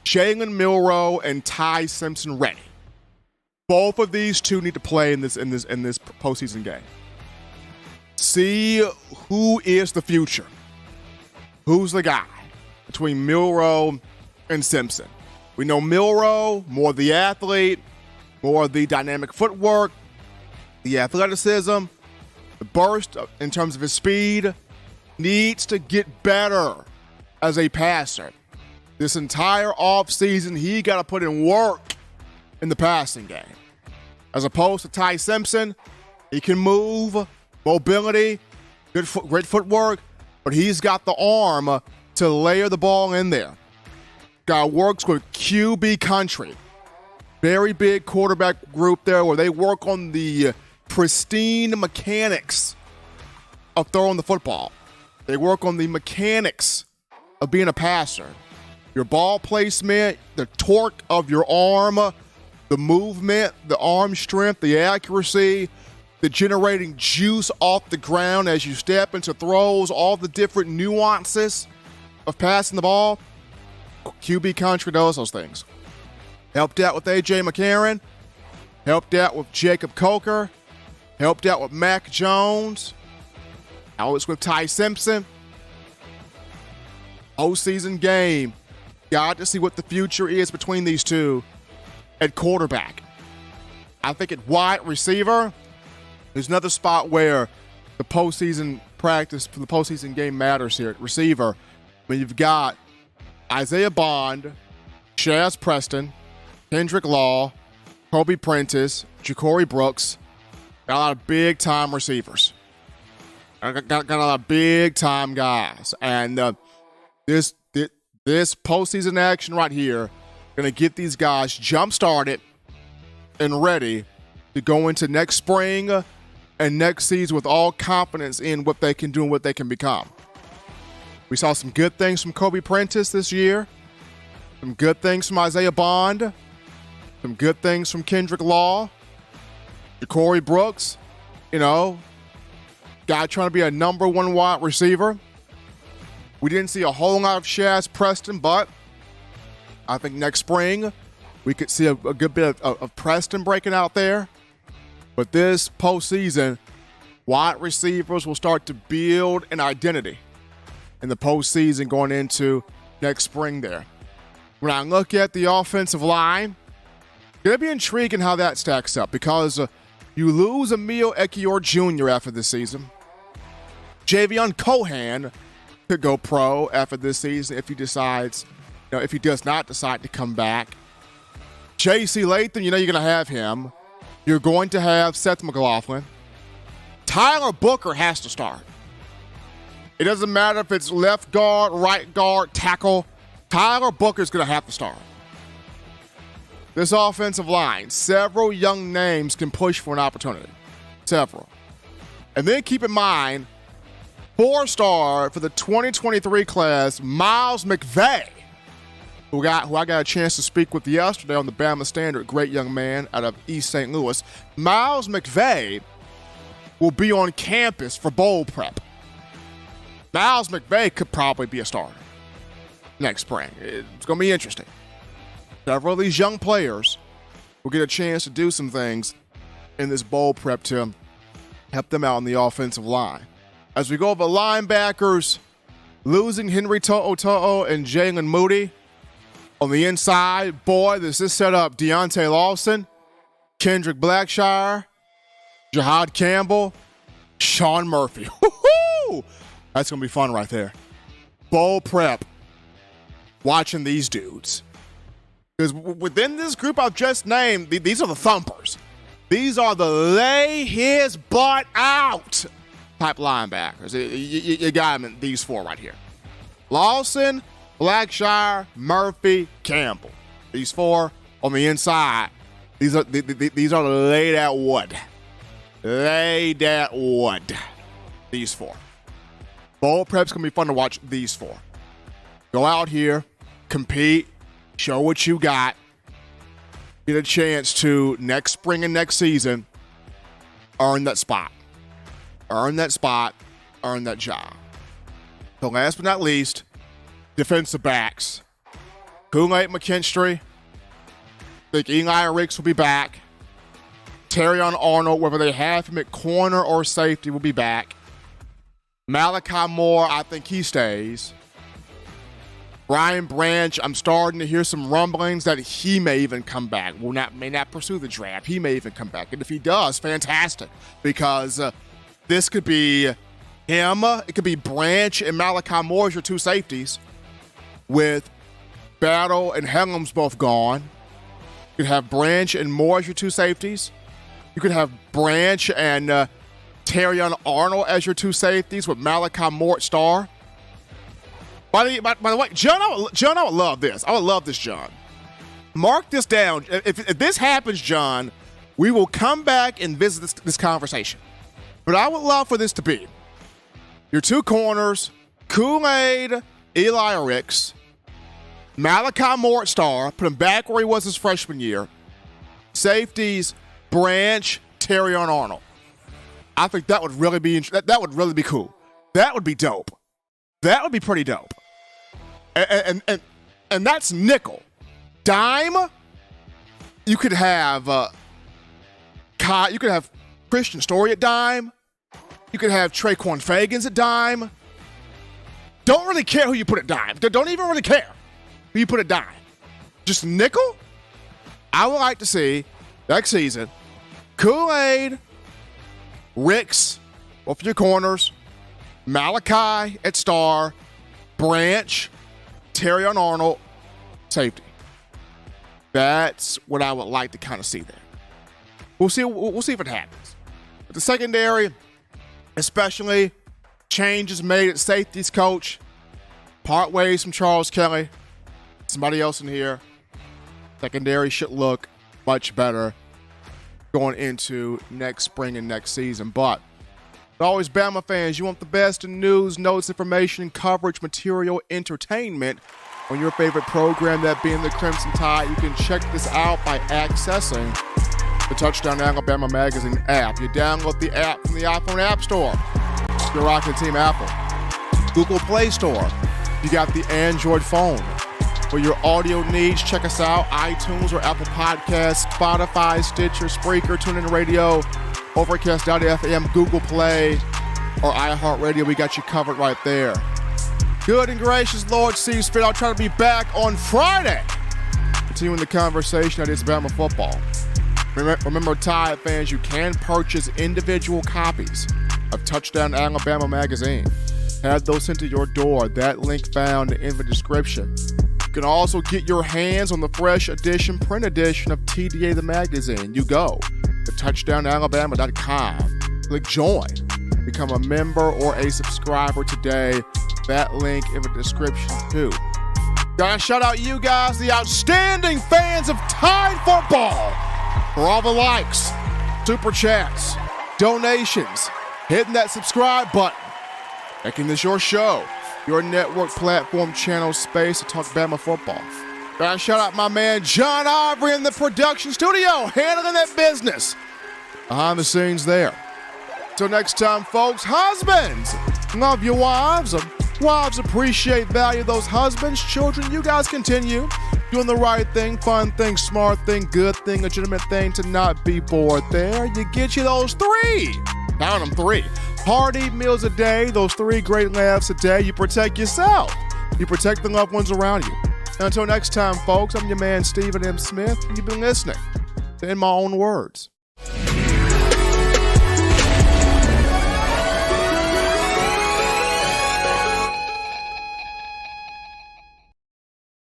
Jalen Milroe and Ty Simpson ready. Both of these two need to play in this postseason game. See who is the future. Who's the guy between Milroe and Simpson? We know Milroe, more the athlete, more the dynamic footwork, the athleticism, the burst in terms of his speed, needs to get better as a passer. This entire offseason, he got to put in work in the passing game. As opposed to Ty Simpson, he can move, mobility, great footwork, but he's got the arm to layer the ball in there. Guy works with QB country. Very big quarterback group there where they work on the pristine mechanics of throwing the football. They work on the mechanics of being a passer. Your ball placement, the torque of your arm, the movement, the arm strength, the accuracy, the generating juice off the ground as you step into throws, all the different nuances of passing the ball. QB country knows those things. Helped out with A.J. McCarron. Helped out with Jacob Coker. Helped out with Mac Jones. Now it's with Ty Simpson. Postseason game. Got to see what the future is between these two at quarterback. I think at wide receiver, there's another spot where the postseason practice for the postseason game matters here at receiver. When you've got Isaiah Bond, Shaz Preston, Kendrick Law, Kobe Prentice, Ja'Cory Brooks. Got a lot of big-time receivers. Got a lot of big-time guys. And this postseason action right here going to get these guys jump-started and ready to go into next spring and next season with all confidence in what they can do and what they can become. We saw some good things from Kobe Prentice this year, some good things from Isaiah Bond, some good things from Kendrick Law, Ja'Cory Brooks, guy trying to be a number one wide receiver. We didn't see a whole lot of Shaz Preston, but I think next spring we could see a good bit of Preston breaking out there. But this postseason, wide receivers will start to build an identity in the postseason going into next spring there. When I look at the offensive line, it's going to be intriguing how that stacks up because you lose Emil Ekiyor Jr. after this season. Javion Cohan could go pro after this season if he decides, if he does not decide to come back. J.C. Latham, you're going to have him. You're going to have Seth McLaughlin. Tyler Booker has to start. It doesn't matter if it's left guard, right guard, tackle. Tyler Booker's going to have to start. This offensive line, several young names can push for an opportunity. Several. And then keep in mind, 4-star for the 2023 class, Miles McVay, who I got a chance to speak with yesterday on the Bama Standard, great young man out of East St. Louis. Miles McVay will be on campus for bowl prep. Miles McVay could probably be a starter next spring. It's going to be interesting. Several of these young players will get a chance to do some things in this bowl prep to help them out on the offensive line. As we go over linebackers, losing Henry To'o and Jalen Moody on the inside. Boy, this is set up Deontay Lawson, Kendrick Blackshire, Jahad Campbell, Sean Murphy. Woo-hoo! That's going to be fun right there. Bowl prep. Watching these dudes. Because within this group I've just named, these are the thumpers. These are the lay his butt out type linebackers. You got them in these four right here. Lawson, Blackshire, Murphy, Campbell. These four on the inside. These are the laid out wood. Laid out wood. These four. Bowl prep's going to be fun to watch these four. Go out here, compete, show what you got, get a chance to, next spring and next season, earn that spot. Earn that spot, earn that job. So last but not least, defensive backs. Kool-Aid McKinstry. I think Eli Ricks will be back. Terrion Arnold, whether they have him at corner or safety, will be back. Malachi Moore, I think he stays. Brian Branch, I'm starting to hear some rumblings that he may even come back. May not pursue the draft. He may even come back. And if he does, fantastic. Because this could be him. It could be Branch and Malachi Moore as your two safeties. With Battle and Helms both gone. You could have Branch and Moore as your two safeties. You could have Branch and Terrion Arnold as your two safeties with Malachi Moore at star. By the way, John, I would love this. I would love this, John. Mark this down. If this happens, John, We will come back and visit this conversation. But I would love for this to be your two corners, Kool-Aid, Eli Ricks, Malachi Moore at star, put him back where he was his freshman year, safeties, Branch, Terrion Arnold. I think that would really be that would really be cool. That would be dope. That would be pretty dope. And that's nickel. Dime, you could have you could have Christian Story at dime. You could have Traquan Fagans at dime. Don't really care who you put at dime. Don't even really care who you put at dime. Just nickel. I would like to see next season Kool-Aid, Ricks, both of your corners, Malachi at star, Branch, Terrion Arnold, safety. That's what I would like to kind of see there. We'll see if it happens. But the secondary, especially, changes made at safeties coach. Part ways from Charles Kelly. Somebody else in here. Secondary should look much better going into next spring and next season. But always, Bama fans, you want the best in news, notes, information, coverage, material, entertainment on your favorite program, that being the Crimson Tide. You can check this out by accessing the Touchdown Alabama Magazine app. You download the app from the iPhone App Store. You're rocking Team Apple. Google Play Store. You got the Android phone. For your audio needs, check us out. iTunes or Apple Podcasts, Spotify, Stitcher, Spreaker, TuneIn Radio, Overcast.fm, Google Play, or iHeartRadio. We got you covered right there. Good and gracious Lord sees fit. I'll try to be back on Friday, continuing the conversation that is Bama football. Remember, Tide fans, you can purchase individual copies of Touchdown Alabama Magazine. Have those sent to your door. That link found in the description. You can also get your hands on the fresh edition, print edition of TDA the magazine. You go to touchdownalabama.com. Click join. Become a member or a subscriber today. That link in the description too. Gotta shout out you guys, the outstanding fans of Tide football, for all the likes, super chats, donations, hitting that subscribe button, making this your show, your network platform channel space to talk Bama football. Gotta shout out my man John Aubrey in the production studio, handling that business behind the scenes there. Till next time, folks, husbands, love your wives. Wives appreciate, value those husbands. Children, you guys continue doing the right thing, fun thing, smart thing, good thing, legitimate thing to not be bored there. You get you those 3. Count them 3. Hearty meals a day, those 3 great laughs a day. You protect yourself. You protect the loved ones around you. And until next time, folks, I'm your man, Stephen M. Smith, and you've been listening to In My Own Words.